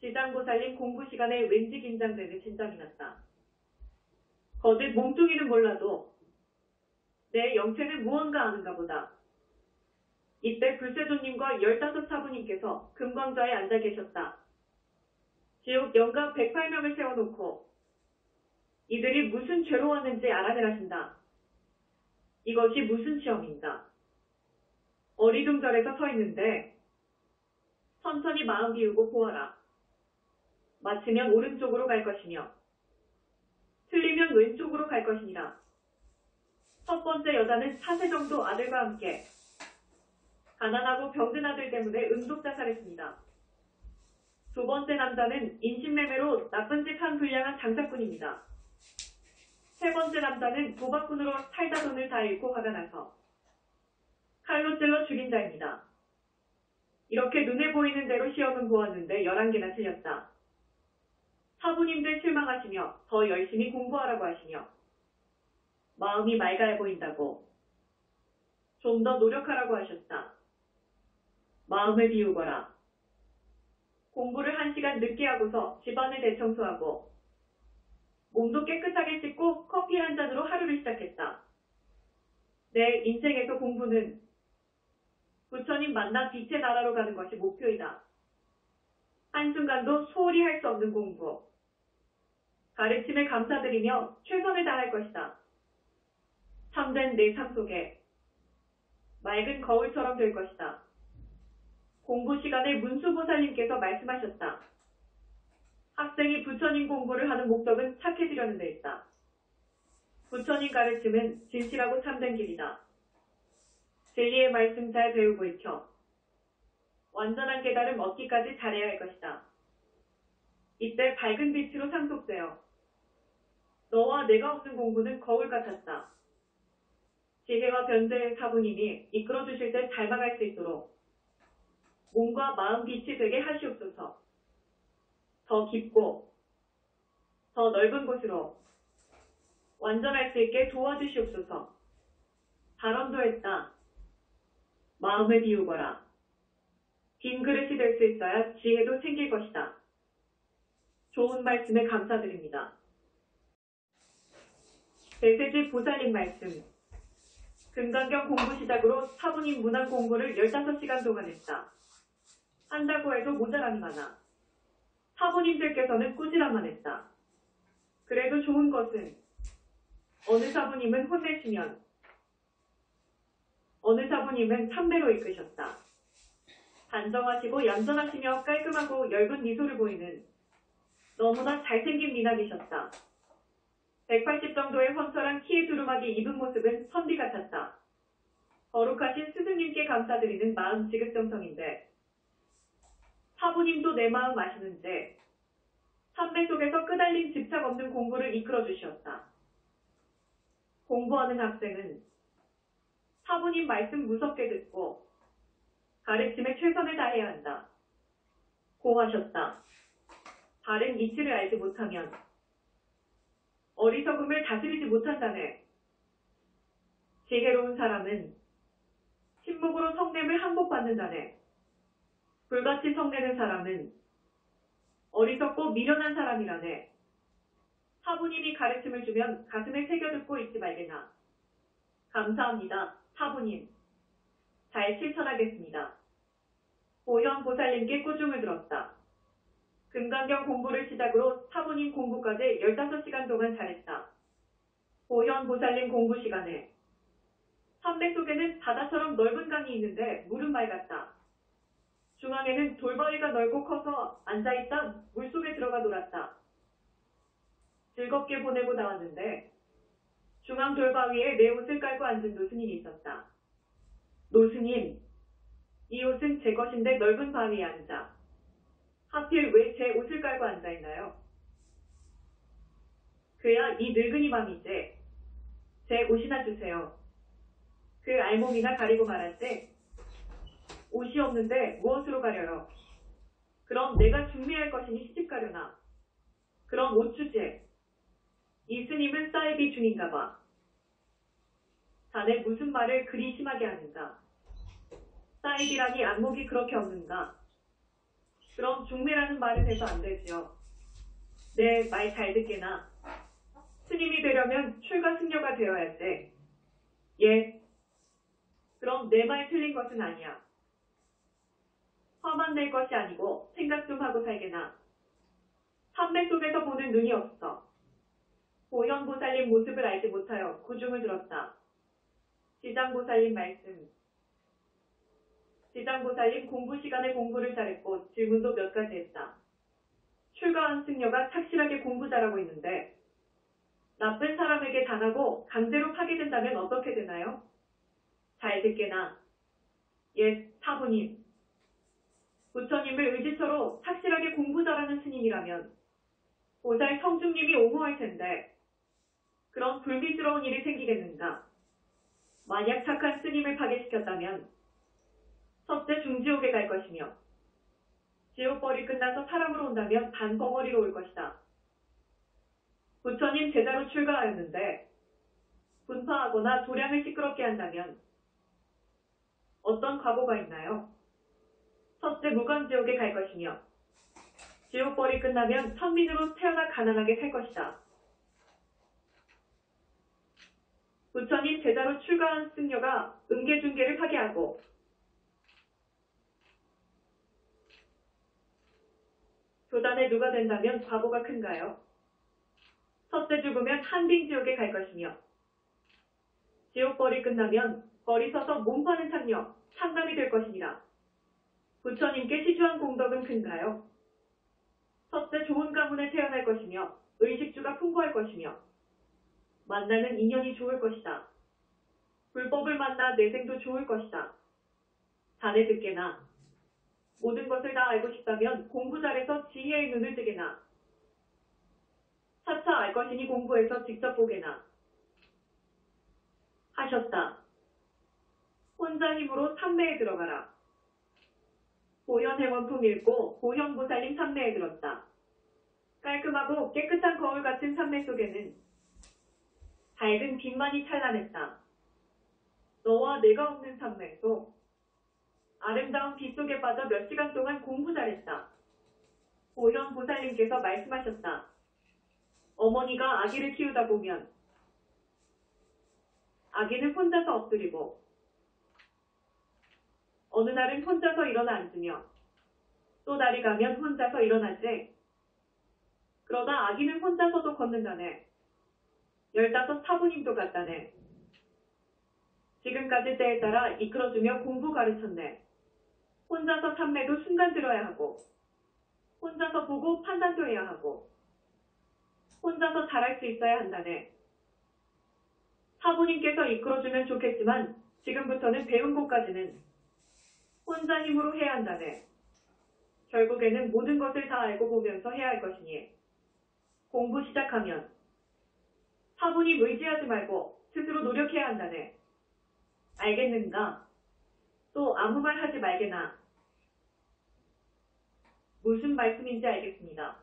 지장보살님 공부 시간에 왠지 긴장되는 진땀이 났다. 거짓 몸뚱이는 몰라도 내 영체는 무언가 아는가 보다. 이때 불세조님과 15사부님께서 금광좌에 앉아 계셨다. 지옥 영가 108명을 세워놓고 이들이 무슨 죄로 왔는지 알아내라신다. 이것이 무슨 시험인가. 어리둥절해서 서 있는데 천천히 마음 비우고 보아라. 맞으면 오른쪽으로 갈 것이며 틀리면 왼쪽으로 갈 것이니라. 첫 번째 여자는 차세 정도 아들과 함께 가난하고 병든 아들 때문에 음독자살했습니다. 두 번째 남자는 인신매매로 나쁜 짓 한 불량한 장사꾼입니다. 세 번째 남자는 도박꾼으로 살다 돈을 다 잃고 화가 나서 칼로 찔러 죽인 자입니다. 이렇게 눈에 보이는 대로 시험은 보았는데 11개나 틀렸다. 사부님들 실망하시며 더 열심히 공부하라고 하시며 마음이 맑아 보인다고 좀 더 노력하라고 하셨다. 마음을 비우거라. 공부를 1시간 늦게 하고서 집안을 대청소하고 몸도 깨끗하게 씻고 커피 한 잔으로 하루를 시작했다. 내 인생에서 공부는 부처님 만나 빛의 나라로 가는 것이 목표이다. 한순간도 소홀히 할 수 없는 공부. 가르침에 감사드리며 최선을 다할 것이다. 참된 내 삶 속에 맑은 거울처럼 될 것이다. 공부 시간에 문수보살님께서 말씀하셨다. 학생이 부처님 공부를 하는 목적은 착해지려는 데 있다. 부처님 가르침은 진실하고 참된 길이다. 진리의 말씀 잘 배우고 익혀 완전한 깨달음 얻기까지 잘해야 할 것이다. 이때 밝은 빛으로 상속되어 너와 내가 없는 공부는 거울 같았다. 지혜와 변제의 사부님이 이끌어주실 때 잘 나갈 수 있도록 몸과 마음 빛이 되게 하시옵소서. 더 깊고 더 넓은 곳으로 완전할 수 있게 도와주시옵소서. 발언도 했다. 마음을 비우거라. 빈 그릇이 될 수 있어야 지혜도 생길 것이다. 좋은 말씀에 감사드립니다. 배세지 보살님 말씀. 금강경 공부 시작으로 사부님 문안 공부를 15시간 동안 했다. 한다고 해도 모자람이 많아. 사부님들께서는 꾸지람만 했다. 그래도 좋은 것은 어느 사부님은 혼내시면 어느 사부님은 참배로 이끄셨다. 단정하시고 얌전하시며 깔끔하고 엷은 미소를 보이는 너무나 잘생긴 미남이셨다. 180 정도의 훤철한 키의 두루마기 입은 모습은 선비 같았다. 거룩하신 스승님께 감사드리는 마음 지극정성인데 사부님도 내 마음 아시는데 참배 속에서 끄달린 집착 없는 공부를 이끌어 주시었다. 공부하는 학생은 사부님 말씀 무섭게 듣고 가르침에 최선을 다해야 한다. 고하셨다. 바른 이치를 알지 못하면 어리석음을 다스리지 못한다네. 지혜로운 사람은 침묵으로 성냄을 항복받는다네. 불같이 성내는 사람은 어리석고 미련한 사람이라네. 사부님이 가르침을 주면 가슴에 새겨듣고 있지 말게나. 감사합니다. 사부님. 잘 실천하겠습니다. 보현보살님께 꾸중을 들었다. 금강경 공부를 시작으로 사부님 공부까지 15시간 동안 잘했다. 보현보살님 공부 시간에 산맥 속에는 바다처럼 넓은 강이 있는데 물은 맑았다. 중앙에는 돌바위가 넓고 커서 앉아있다 물속에 들어가 놀았다. 즐겁게 보내고 나왔는데 중앙 돌바위에 내 옷을 깔고 앉은 노스님이 있었다. 노스님, 이 옷은 제 것인데 넓은 바위에 앉아. 하필 왜 제 옷을 깔고 앉아있나요? 그야 이 늙은이 맘이지. 제 옷이나 주세요. 그 알몸이나 가리고 말할 때 옷이 없는데 무엇으로 가려요? 그럼 내가 중매할 것이니 시집가려나? 그럼 옷 주제. 이 스님은 사이비 중인가 봐. 자네 무슨 말을 그리 심하게 하는가? 사이비라니 안목이 그렇게 없는가? 그럼 중매라는 말은 해도 안 되지요. 네, 말 잘 듣게나. 스님이 되려면 출가 승려가 되어야지. 예. 그럼 내 말 틀린 것은 아니야. 화만 낼 것이 아니고 생각 좀 하고 살게나. 산맥 속에서 보는 눈이 없어. 보현보살님 모습을 알지 못하여 구중을 들었다. 지장보살님 말씀. 지장보살님 공부 시간에 공부를 잘했고 질문도 몇 가지 했다. 출가한 승려가 착실하게 공부 잘하고 있는데 나쁜 사람에게 당하고 강제로 파게 된다면 어떻게 되나요? 잘 듣게나. 예, 사부님. 부처님을 의지처로 착실하게 공부 잘 한다면 보살 성중님이 옹호할 텐데 그런 불미스러운 일이 생기겠는가? 만약 착한 스님을 파괴시켰다면 첫째 중지옥에 갈 것이며 지옥벌이 끝나서 사람으로 온다면 단벙어리로 올 것이다. 부처님 제자로 출가하였는데 분파하거나 도량을 시끄럽게 한다면 어떤 과보가 있나요? 첫째 무간지옥에 갈 것이며 지옥벌이 끝나면 천민으로 태어나 가난하게 살 것이다. 부처님 제자로 출가한 승려가 음계중계를 파괴하고 교단에 누가 된다면 과보가 큰가요? 첫째 죽으면 한빙지옥에 갈 것이며 지옥벌이 끝나면 벌이 서서 몸 파는 창녀, 창남이 될 것이니라. 부처님께 시주한 공덕은 큰가요? 첫째 좋은 가문에 태어날 것이며 의식주가 풍부할 것이며 만나는 인연이 좋을 것이다. 불법을 만나 내생도 좋을 것이다. 자네 듣게나 모든 것을 다 알고 싶다면 공부 잘해서 지혜의 눈을 뜨게나 차차 알 것이니 공부해서 직접 보게나 하셨다. 혼자 힘으로 삼매에 들어가라. 보현행원품 읽고 보현보살님 삼매에 들었다. 깔끔하고 깨끗한 거울 같은 삼매 속에는 밝은 빛만이 찬란했다. 너와 내가 없는 삼매도 아름다운 빛 속에 빠져 몇 시간 동안 공부 잘했다. 보현보살님께서 말씀하셨다. 어머니가 아기를 키우다 보면 아기는 혼자서 엎드리고 어느 날은 혼자서 일어나 앉으며 또 날이 가면 혼자서 일어나지. 그러다 아기는 혼자서도 걷는다네. 15 사부님도 갔다네. 지금까지 때에 따라 이끌어주며 공부 가르쳤네. 혼자서 삼매도 순간 들어야 하고 혼자서 보고 판단도 해야 하고 혼자서 잘할 수 있어야 한다네. 사부님께서 이끌어주면 좋겠지만 지금부터는 배운 곳까지는 혼자 힘으로 해야 한다네. 결국에는 모든 것을 다 알고 보면서 해야 할 것이니 공부 시작하면 사부님 의지하지 말고 스스로 노력해야 한다네. 알겠는가? 또 아무 말 하지 말게나. 무슨 말씀인지 알겠습니다.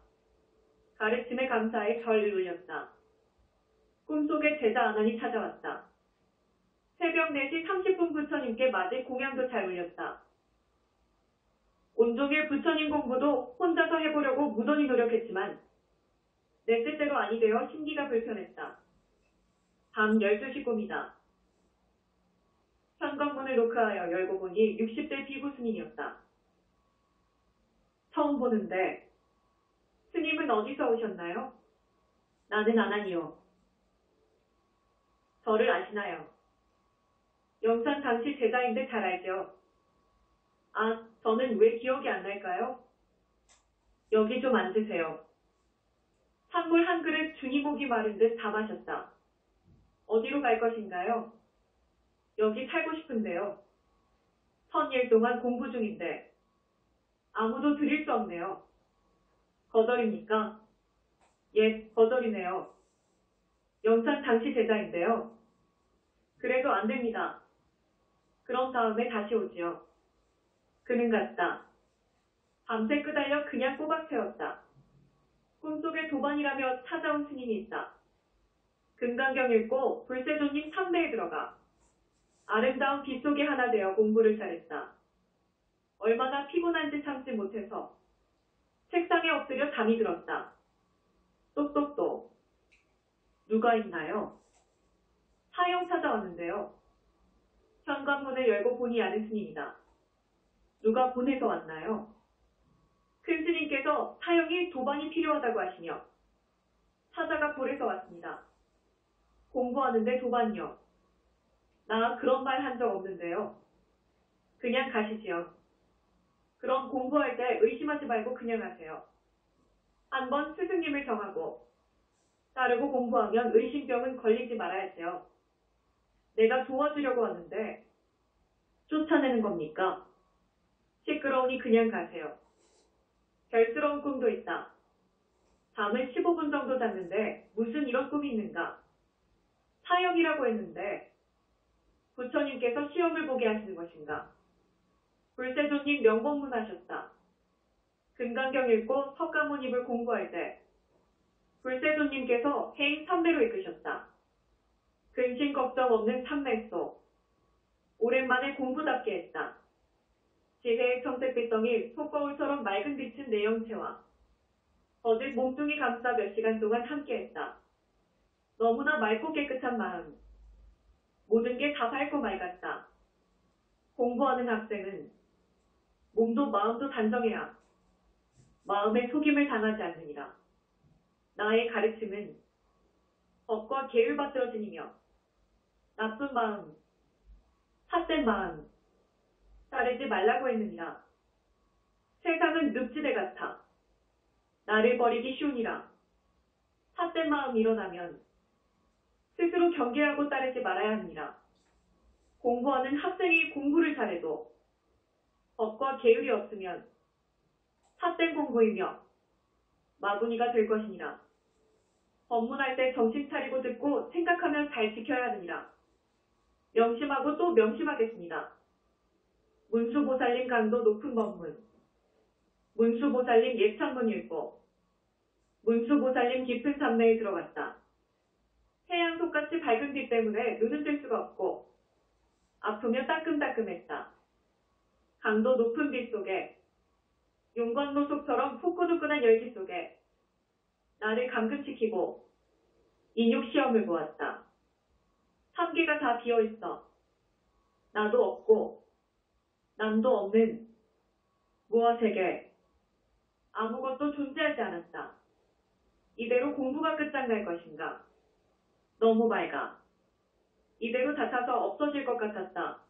가르침에 감사해 절 울렸다. 꿈속에 제자 아난이 찾아왔다. 새벽 4시 30분 부처님께 맞을 공양도 잘 울렸다. 온종일 부처님 공부도 혼자서 해보려고 무던히 노력했지만 내 뜻대로 아니 되어 심기가 불편했다. 밤 12시 꿈이다. 현관문을 노크하여 열고 보니 60대 비구 스님이었다. 처음 보는데 스님은 어디서 오셨나요? 나는 아난이요. 저를 아시나요? 영산 당시 제자인데 잘 알죠. 아, 저는 왜 기억이 안 날까요? 여기 좀 앉으세요. 찬물 한 그릇 주니 목이 마른 듯 다 마셨다. 어디로 갈 것인가요? 여기 살고 싶은데요. 1000일 동안 공부 중인데 아무도 드릴 수 없네요. 거절입니까? 예, 거절이네요. 영산 당시 제자인데요. 그래도 안 됩니다. 그럼 다음에 다시 오지요. 그는 갔다. 밤새 끄달려 그냥 꼬박 세웠다. 꿈속에 도반이라며 찾아온 스님이 있다. 금강경 읽고 불세조님 삼매에 들어가 아름다운 빛 속에 하나 되어 공부를 잘했다. 얼마나 피곤한지 참지 못해서 책상에 엎드려 잠이 들었다. 똑똑똑. 누가 있나요? 사형 찾아왔는데요. 현관문을 열고 보니 아는 스님이다. 누가 보내서 왔나요? 큰 스님께서 사형이 도반이 필요하다고 하시며 사자가 볼에서 왔습니다. 공부하는데 도반요. 나 그런 말 한 적 없는데요. 그냥 가시지요. 그럼 공부할 때 의심하지 말고 그냥 하세요. 한번 스승님을 정하고 따르고 공부하면 의심병은 걸리지 말아야지요. 내가 도와주려고 하는데 쫓아내는 겁니까? 시끄러우니 그냥 가세요. 별스러운 꿈도 있다. 잠은 15분 정도 잤는데 무슨 이런 꿈이 있는가. 사형이라고 했는데 부처님께서 시험을 보게 하시는 것인가. 불세조님 명법문하셨다. 금강경 읽고 석가모니를 공부할 때 불세조님께서 해인 삼매로 이끄셨다. 근심 걱정 없는 삼매 속 오랜만에 공부답게 했다. 지혜의 청색빛덩이 속거울처럼 맑은 빛은 내 영체와 거짓 몸뚱이 감싸 몇 시간 동안 함께했다. 너무나 맑고 깨끗한 마음. 모든 게 다 밝고 맑았다. 공부하는 학생은 몸도 마음도 단정해야 마음의 속임을 당하지 않느니라. 나의 가르침은 법과 계율받들어지니며 나쁜 마음, 삿된 마음 따르지 말라고 했느니라. 세상은 늪지대 같아 나를 버리기 쉬우니라. 삿된 마음이 일어나면 스스로 경계하고 따르지 말아야 합니다. 공부하는 학생이 공부를 잘해도 법과 계율이 없으면 삿된 공부이며 마구니가 될 것이니라. 법문할 때 정신 차리고 듣고 생각하며 잘 지켜야 하느니라. 명심하고 또 명심하겠습니다. 문수보살님 강도 높은 법문, 문수보살님 예창문 읽고 문수보살님 깊은 삼매에 들어갔다. 태양 속같이 밝은 빛 때문에 눈은 뜰 수가 없고 아프며 따끔따끔했다. 강도 높은 빛 속에 용광로 속처럼 후끈후끈한 열기 속에 나를 감금시키고 인육시험을 보았다. 3개가 다 비어있어. 나도 없고 남도 없는 무엇에게 아무것도 존재하지 않았다. 이대로 공부가 끝장날 것인가. 너무 밝아. 이대로 닫아서 없어질 것 같았다.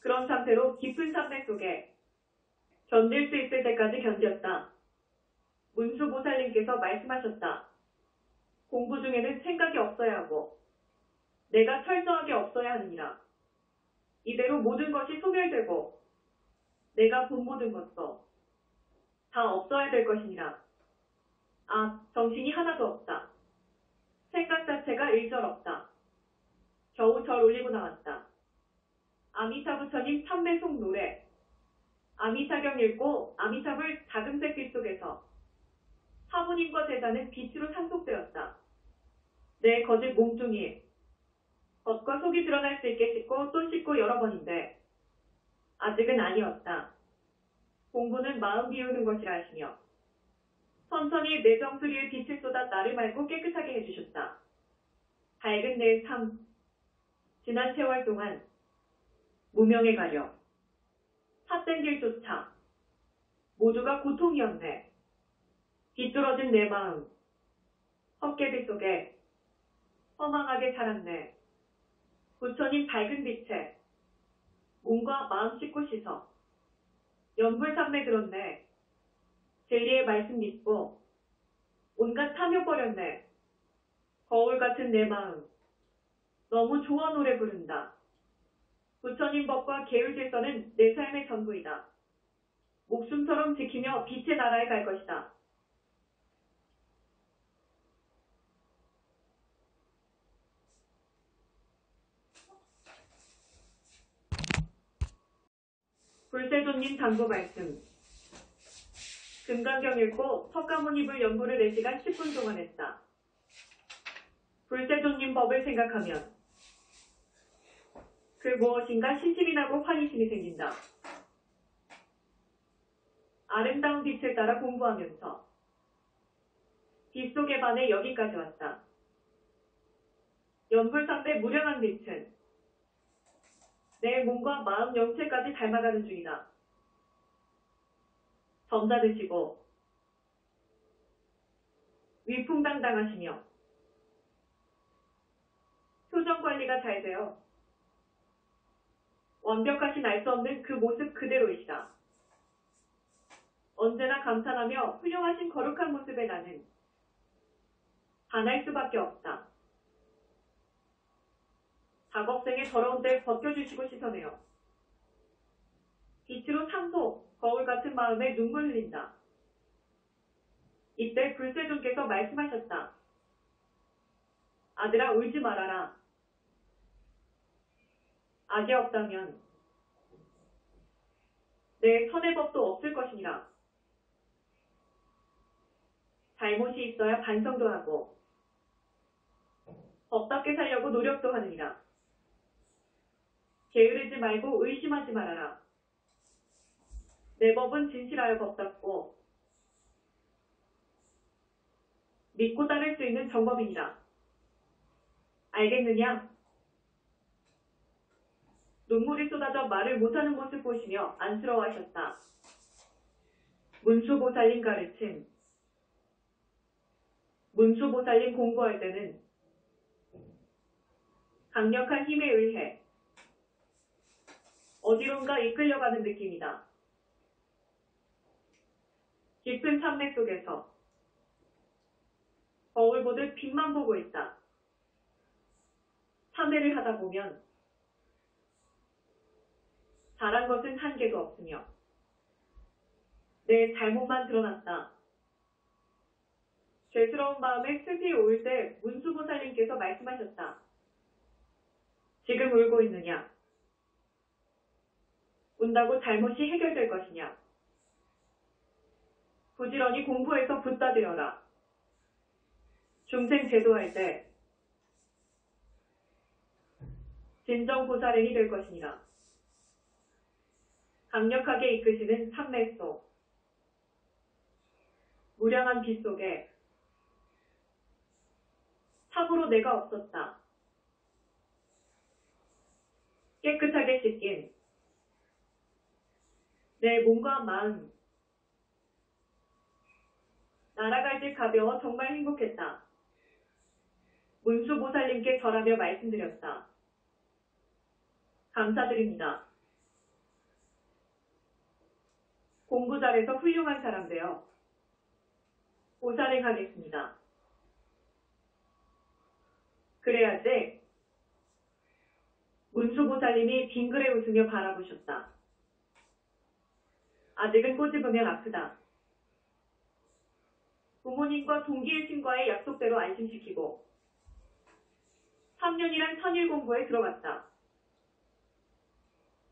그런 상태로 깊은 삼매 속에 견딜 수 있을 때까지 견뎠다. 문수보살님께서 말씀하셨다. 공부 중에는 생각이 없어야 하고 내가 철저하게 없어야 하느니라. 이대로 모든 것이 소멸되고 내가 본 모든 것도 다 없어야 될 것이니라. 아, 정신이 하나도 없다. 생각 자체가 일절 없다. 겨우 절 올리고 나왔다. 아미타 부처님 참배송 노래. 아미타경 읽고 아미타불 작은색 빛 속에서 사부님과 제자는 빛으로 상속되었다. 내 거짓 몸뚱이 겉과 속이 드러날 수 있게 씻고 또 씻고 여러 번인데 아직은 아니었다. 공부는 마음 비우는 것이라 하시며 천천히 내 정수리에 빛을 쏟아 나를 맑고 깨끗하게 해주셨다. 밝은 내 삶, 지난 세월 동안 무명에 가려 삿된 길조차 모두가 고통이었네. 비뚤어진 내 마음, 헛개비 속에 허망하게 살았네. 부처님 밝은 빛에 몸과 마음 씻고 씻어 연불삼매 들었네. 진리의 말씀 믿고 온갖 탐욕 버렸네. 거울 같은 내 마음 너무 좋아 노래 부른다. 부처님 법과 계율 질서는 내 삶의 전부이다. 목숨처럼 지키며 빛의 나라에 갈 것이다. 불세조님 당부 말씀. 금강경 읽고 석가모니불 연구를 4시간 10분 동안 했다. 불세조님 법을 생각하면 그 무엇인가 신심이 나고 환희심이 생긴다. 아름다운 빛을 따라 공부하면서 빛 속에 반해 여기까지 왔다. 연불상대 무량한 빛은 내 몸과 마음 영체까지 닮아가는 중이다. 점잖으시고 위풍당당하시며 표정 관리가 잘 되어 완벽하신 알 수 없는 그 모습 그대로이시다. 언제나 감탄하며 훌륭하신 거룩한 모습에 나는 반할 수밖에 없다. 작업생의 더러운 데 벗겨주시고 씻어내어 빛으로 상속, 거울 같은 마음에 눈물 흘린다. 이때 불세존께서 말씀하셨다. 아들아, 울지 말아라. 악이 없다면 내 선의 법도 없을 것이니라. 잘못이 있어야 반성도 하고 법답게 살려고 노력도 하느니라. 게으르지 말고 의심하지 말아라. 내 법은 진실하여 법답고 믿고 따를 수 있는 정법이니라. 알겠느냐? 눈물이 쏟아져 말을 못하는 모습 보시며 안쓰러워하셨다. 문수보살님 가르침. 문수보살님 공부할 때는 강력한 힘에 의해 어디론가 이끌려가는 느낌이다. 깊은 참내 속에서 거울 보듯 빛만 보고 있다. 참회를 하다 보면 잘한 것은 한 개도 없으며 내 잘못만 드러났다. 죄스러운 마음에 슬피 올 때 문수보살님께서 말씀하셨다. 지금 울고 있느냐? 운다고 잘못이 해결될 것이냐? 부지런히 공부해서 붓다 되어라. 중생 제도할 때 진정 보살행이 될 것이니라. 강력하게 이끄시는 삼매 속, 무량한 빛 속에 참으로 내가 없었다. 깨끗하게 씻긴 내 몸과 마음, 날아갈 듯 가벼워 정말 행복했다. 문수보살님께 절하며 말씀드렸다. 감사드립니다. 공부 잘해서 훌륭한 사람 되어 보살행하겠습니다. 그래야지. 문수보살님이 빙그레 웃으며 바라보셨다. 아직은 꼬집으면 아프다. 부모님과 동기일신과의 약속대로 안심시키고 3년이란 천일 공부에 들어갔다.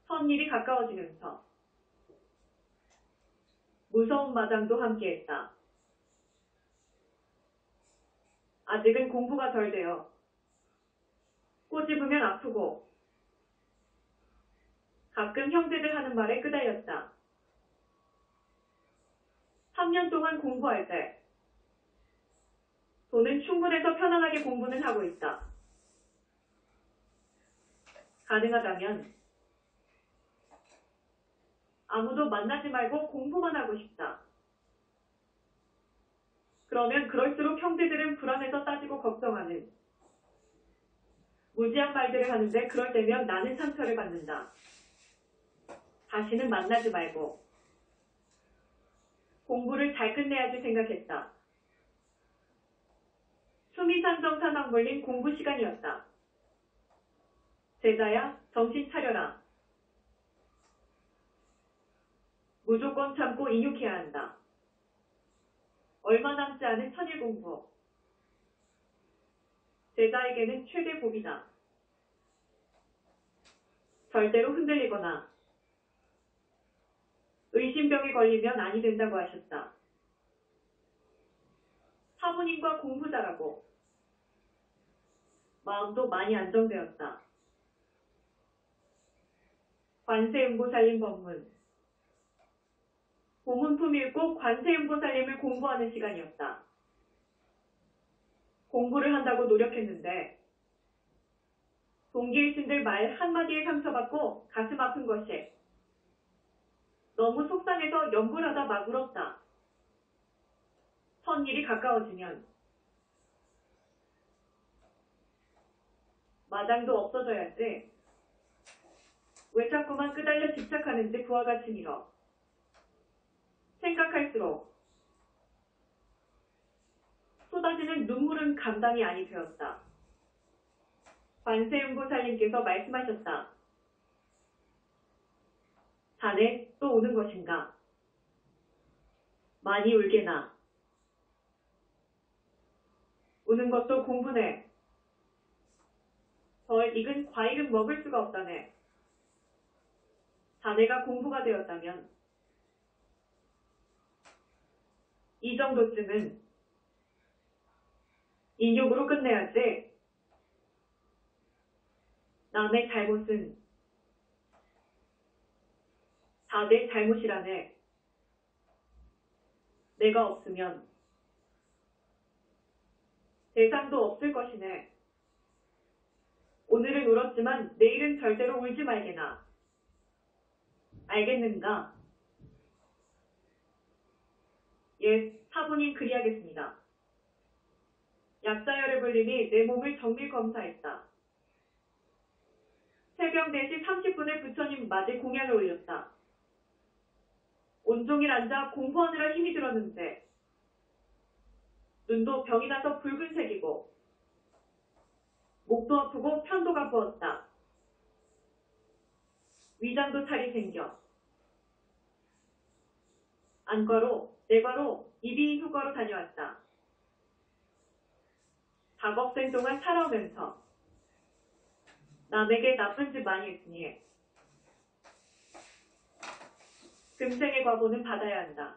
선일이 가까워지면서 무서운 마장도 함께했다. 아직은 공부가 덜 되어 꼬집으면 아프고 가끔 형제들 하는 말에 끄달렸다. 3년 동안 공부할 때 돈은 충분해서 편안하게 공부는 하고 있다. 가능하다면 아무도 만나지 말고 공부만 하고 싶다. 그러면 그럴수록 형제들은 불안해서 따지고 걱정하는 무지한 말들을 하는데 그럴 때면 나는 상처를 받는다. 다시는 만나지 말고 공부를 잘 끝내야지 생각했다. 수미산정탄 물린 공부 시간이었다. 제자야, 정신 차려라. 무조건 참고 인육해야 한다. 얼마 남지 않은 천일 공부. 제자에게는 최대 복이다. 절대로 흔들리거나 의심병에 걸리면 아니 된다고 하셨다. 사모님과 공부 잘하고 마음도 많이 안정되었다. 관세음보살님 법문. 보문품 읽고 관세음보살님을 공부하는 시간이었다. 공부를 한다고 노력했는데 동기일신들 말 한마디에 상처받고 가슴 아픈 것이 너무 속상해서 염불하다 막 울었다. 선일이 가까워지면 마장도 없어져야지. 왜 자꾸만 끄달려 집착하는지 부하 같이 밀어. 생각할수록 쏟아지는 눈물은 감당이 아니 되었다. 관세음보살님께서 말씀하셨다. 자네 또 우는 것인가? 많이 울게나. 우는 것도 공부네. 덜 익은 과일은 먹을 수가 없다네. 자네가 공부가 되었다면 이 정도쯤은 인욕으로 끝내야지. 남의 잘못은 다 내 잘못이라네. 내가 없으면 세상도 없을 것이네. 오늘은 울었지만 내일은 절대로 울지 말게나. 알겠는가? 예, 사부님 그리하겠습니다. 약사열의 불림이 내 몸을 정밀 검사했다. 새벽 4시 30분에 부처님 맞이 공양을 올렸다. 온종일 앉아 공부하느라 힘이 들었는데 눈도 병이 나서 붉은색이고 목도 아프고 편도가 부었다. 위장도 탈이 생겨 안과로, 내과로, 이비인후과로 다녀왔다. 작업생 동안 살아오면서 남에게 나쁜 짓 많이 했으니 금생의 과보는 받아야 한다.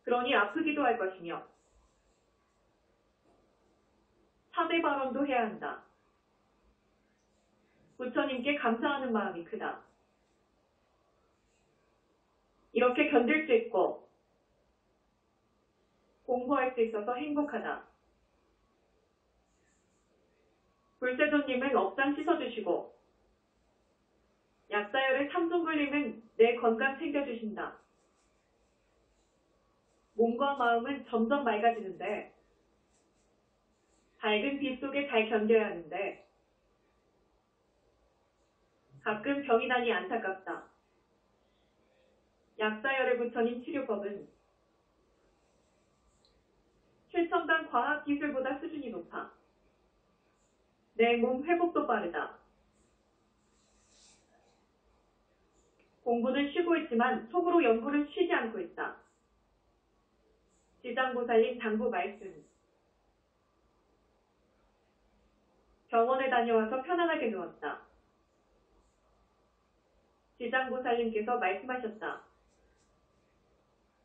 그러니 아프기도 할 것이며 사대 발언도 해야 한다. 부처님께 감사하는 마음이 크다. 이렇게 견딜 수 있고 공부할 수 있어서 행복하다. 불세도님은 업장 씻어주시고 약사열의 삼손불림은 내 건강 챙겨주신다. 몸과 마음은 점점 맑아지는데 밝은 빛 속에 잘 견뎌야 하는데 가끔 병이 나니 안타깝다. 약사열의 부처님 치료법은 최첨단 과학기술보다 수준이 높아. 내 몸 회복도 빠르다. 공부는 쉬고 있지만 속으로 연구는 쉬지 않고 있다. 지장보살님 당부 말씀. 병원에 다녀와서 편안하게 누웠다. 지장보살님께서 말씀하셨다.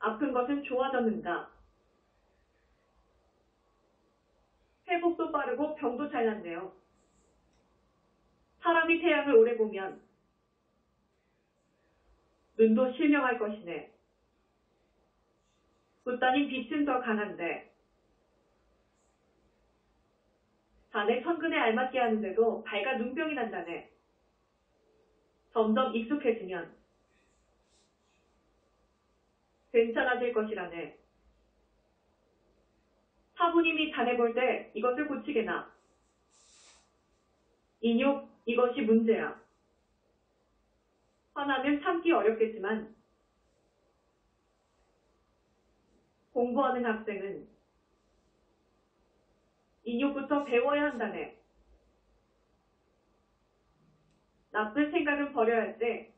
아픈 것은 좋아졌는가? 회복도 빠르고 병도 잘 낫네요. 사람이 태양을 오래 보면 눈도 실명할 것이네. 붓다님 빛은 더 강한데 자네 천근에 알맞게 하는데도 발가 눈병이 난다네. 점점 익숙해지면 괜찮아질 것이라네. 사부님이 자네 볼 때 이것을 고치게나. 인욕, 이것이 문제야. 화나면 참기 어렵겠지만 공부하는 학생은 인욕부터 배워야 한다네. 나쁜 생각은 버려야 할지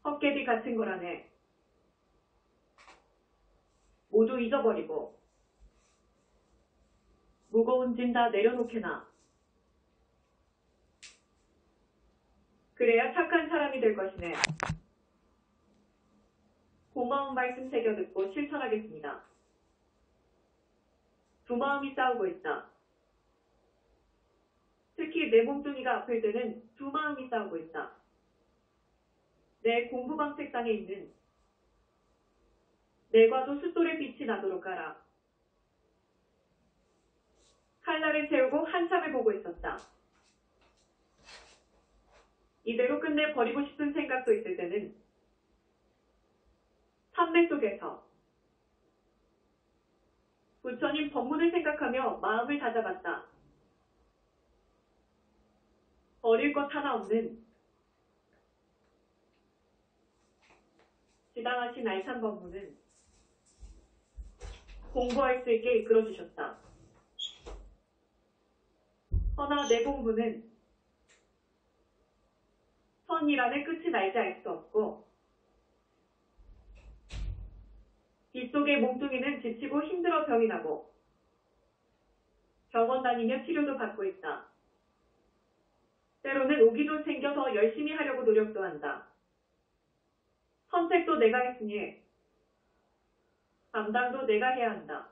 헛개비 같은 거라네. 모두 잊어버리고 무거운 짐 다 내려놓게나. 그래야 착한 사람이 될 것이네. 고마운 말씀 새겨 듣고 실천하겠습니다. 두 마음이 싸우고 있다. 특히 내 몸뚱이가 아플 때는 두 마음이 싸우고 있다. 내 공부방 책상에 있는 내과도 숫돌의 빛이 나도록 하라. 칼날을 채우고 한참을 보고 있었다. 이대로 끝내 버리고 싶은 생각도 있을 때는 삼매 속에서 부처님 법문을 생각하며 마음을 다잡았다. 버릴 것 하나 없는 지당하신 알찬 법문은 공부할 수 있게 이끌어주셨다. 허나 내 공부는 선이란의 끝이 날지 알 수 없고 빛은 빗속의 몽둥이는 지치고 힘들어 병이 나고 병원 다니며 치료도 받고 있다. 때로는 오기도 생겨 더 열심히 하려고 노력도 한다. 선택도 내가 했으니 감당도 내가 해야 한다.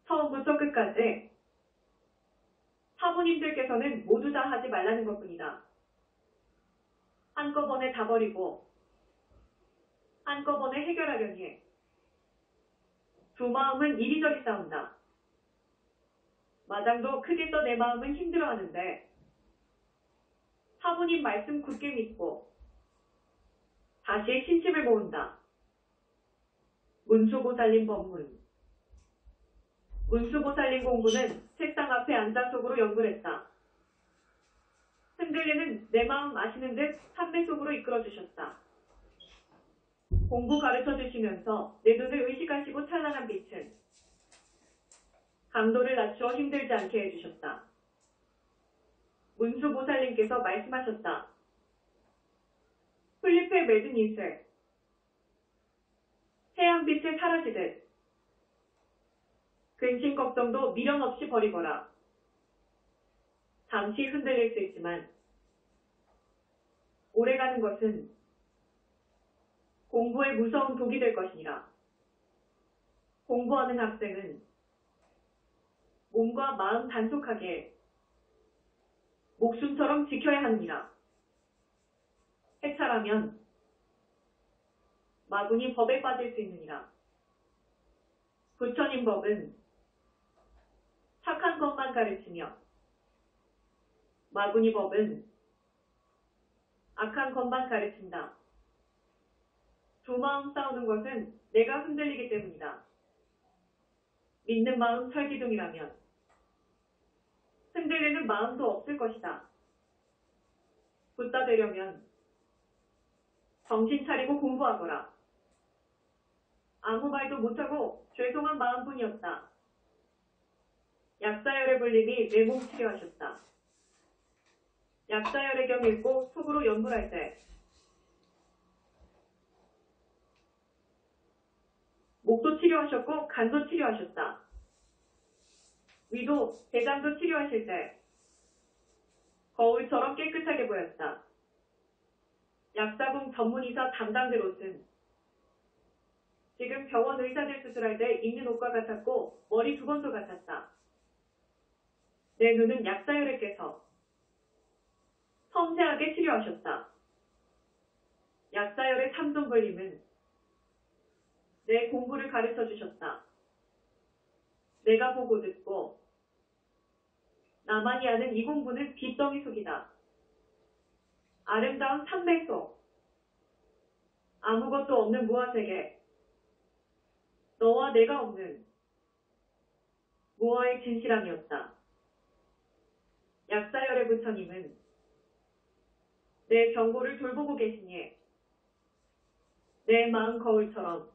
처음부터 끝까지 사부님들께서는 모두 다 하지 말라는 것뿐이다. 한꺼번에 다 버리고 한꺼번에 해결하려니 두 마음은 이리저리 싸운다. 마장도 크게 써 내 마음은 힘들어하는데 사부님 말씀 굳게 믿고 다시 신심을 모은다. 문수보살님 법문. 문수보살님 공부는 책상 앞에 앉아 속으로 연구를 했다. 흔들리는 내 마음 아시는 듯 삼매 속으로 이끌어주셨다. 공부 가르쳐 주시면서 내 눈을 의식하시고 찬란한 빛은 강도를 낮추어 힘들지 않게 해주셨다. 문수보살님께서 말씀하셨다. 풀잎에 맺은 잎을 태양빛에 사라지듯 근심 걱정도 미련 없이 버리거라. 잠시 흔들릴 수 있지만 오래가는 것은 공부의 무서운 독이 될 것이니라. 공부하는 학생은 몸과 마음 단속하게 목숨처럼 지켜야 하느니라. 해탈하면 마군이 법에 빠질 수 있느니라. 부처님 법은 착한 것만 가르치며 마군이 법은 악한 것만 가르친다. 두 마음 싸우는 것은 내가 흔들리기 때문이다. 믿는 마음 철기둥이라면 흔들리는 마음도 없을 것이다. 붙다 되려면 정신 차리고 공부하거라. 아무 말도 못하고 죄송한 마음뿐이었다. 약사열의 불림이 내 몸 치료하셨다. 약사열의 경읽고 속으로 연불할 때 목도 치료하셨고 간도 치료하셨다. 위도, 대장도 치료하실 때 거울처럼 깨끗하게 보였다. 약사공 전문의사 담당들 옷은 지금 병원 의사들 수술할 때 입는 옷과 같았고 머리 두건도 같았다. 내 눈은 약사열애께서 섬세하게 치료하셨다. 약사열의 삼손불림은 내 공부를 가르쳐 주셨다. 내가 보고 듣고 나만이 아는 이 공부는 빗덩이 속이다. 아름다운 산맥 속 아무것도 없는 무아세계 너와 내가 없는 무아의 진실함이었다. 약사열의 부처님은 내 병고를 돌보고 계시니 내 마음 거울처럼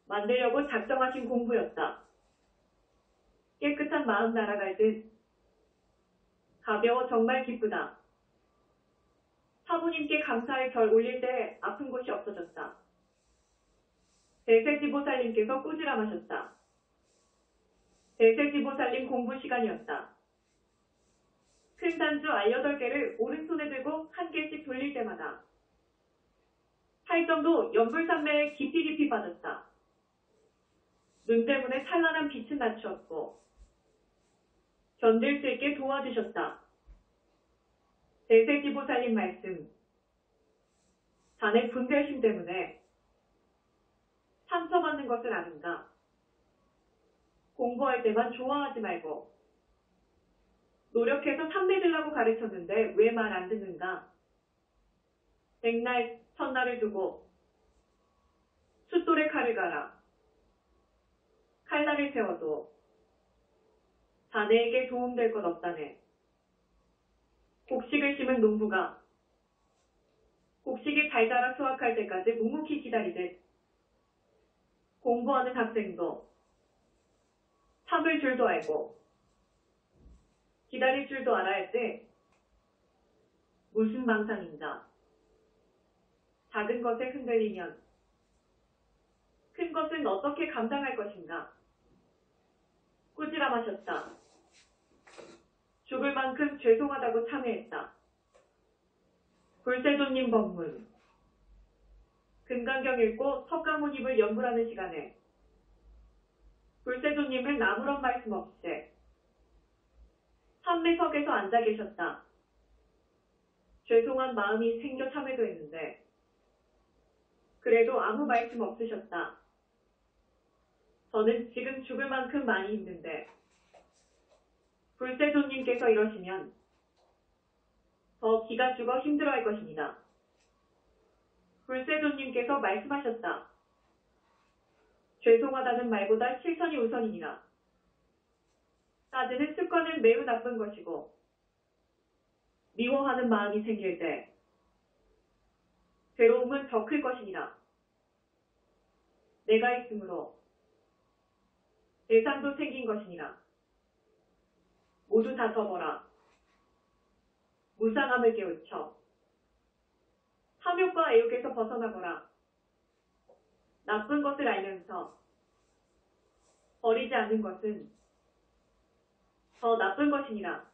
만들려고 작정하신 공부였다. 깨끗한 마음 날아갈 듯 가벼워 정말 기쁘다. 사부님께 감사의 절 올릴 때 아픈 곳이 없어졌다. 대세지보살님께서 꾸지람하셨다. 대세지보살님 공부 시간이었다. 큰 단주 18개를 오른손에 들고 한 개씩 돌릴 때마다 팔정도 연불산매에 깊이 빠졌다. 눈 때문에 찬란한 빛은 낮추었고 견딜 수 있게 도와주셨다. 대세지보살님 말씀. 자네 분별심 때문에 상처받는 것을 아는가? 공부할 때만 좋아하지 말고 노력해서 삼매들라고 가르쳤는데 왜 말 안 듣는가? 백날, 천날을 두고 숫돌에 칼을 갈아 칼날을 세워도 자네에게 도움될 것 없다네. 곡식을 심은 농부가 곡식이 잘 자라 수확할 때까지 묵묵히 기다리듯 공부하는 학생도 참을 줄도 알고 기다릴 줄도 알아야 할 때 무슨 망상인가. 작은 것에 흔들리면 큰 것은 어떻게 감당할 것인가? 꾸지람하셨다. 죽을 만큼 죄송하다고 참회했다. 불세조님 법문. 금강경 읽고 석가모니를 연불하는 시간에 불세조님은 아무런 말씀 없이 참매석에서 앉아 계셨다. 죄송한 마음이 생겨 참회도 했는데 그래도 아무 말씀 없으셨다. 저는 지금 죽을 만큼 많이 힘든데 불세조님께서 이러시면 더 기가 죽어 힘들어할 것입니다. 불세조님께서 말씀하셨다. 죄송하다는 말보다 실천이 우선이니라. 따지는 습관은 매우 나쁜 것이고 미워하는 마음이 생길 때 괴로움은 더 클 것이니라. 내가 있으므로 대상도 생긴 것이니라. 모두 다 접어라. 무상함을 깨우쳐 탐욕과 애욕에서 벗어나거라. 나쁜 것을 알면서 버리지 않는 것은 더 나쁜 것이니라.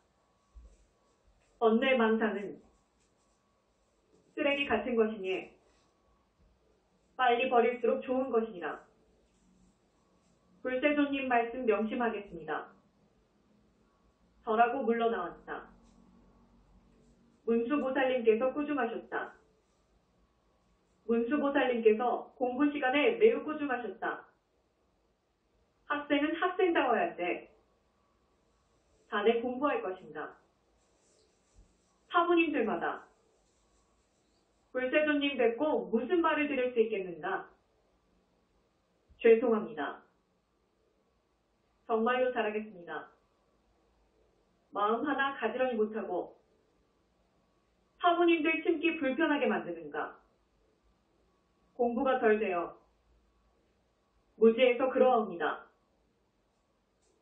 번뇌망상은 쓰레기 같은 것이니 빨리 버릴수록 좋은 것이니라. 불세조님 말씀 명심하겠습니다. 저라고 물러나왔다. 문수보살님께서 꾸중하셨다. 문수보살님께서 공부 시간에 매우 꾸중하셨다. 학생은 학생다워야 돼. 자네 공부할 것인가. 사부님들마다 불세조님 뵙고 무슨 말을 드릴 수 있겠는가. 죄송합니다. 정말로 잘하겠습니다. 마음 하나 가지런히 못하고 사부님들 심기 불편하게 만드는가. 공부가 덜 되어 무지해서 그러하옵니다.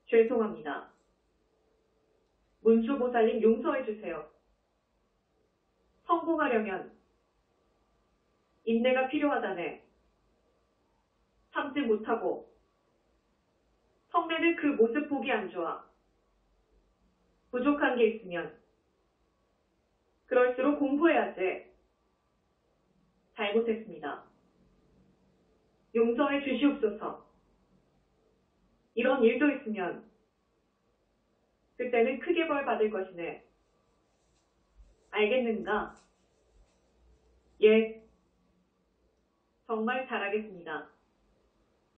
죄송합니다. 문수보살님 용서해 주세요. 성공하려면 인내가 필요하다네. 참지 못하고 성내는 그 모습 보기 안 좋아. 부족한 게 있으면 그럴수록 공부해야지. 잘못했습니다. 용서해 주시옵소서. 이런 일도 있으면 그때는 크게 벌 받을 것이네. 알겠는가? 예, 정말 잘하겠습니다.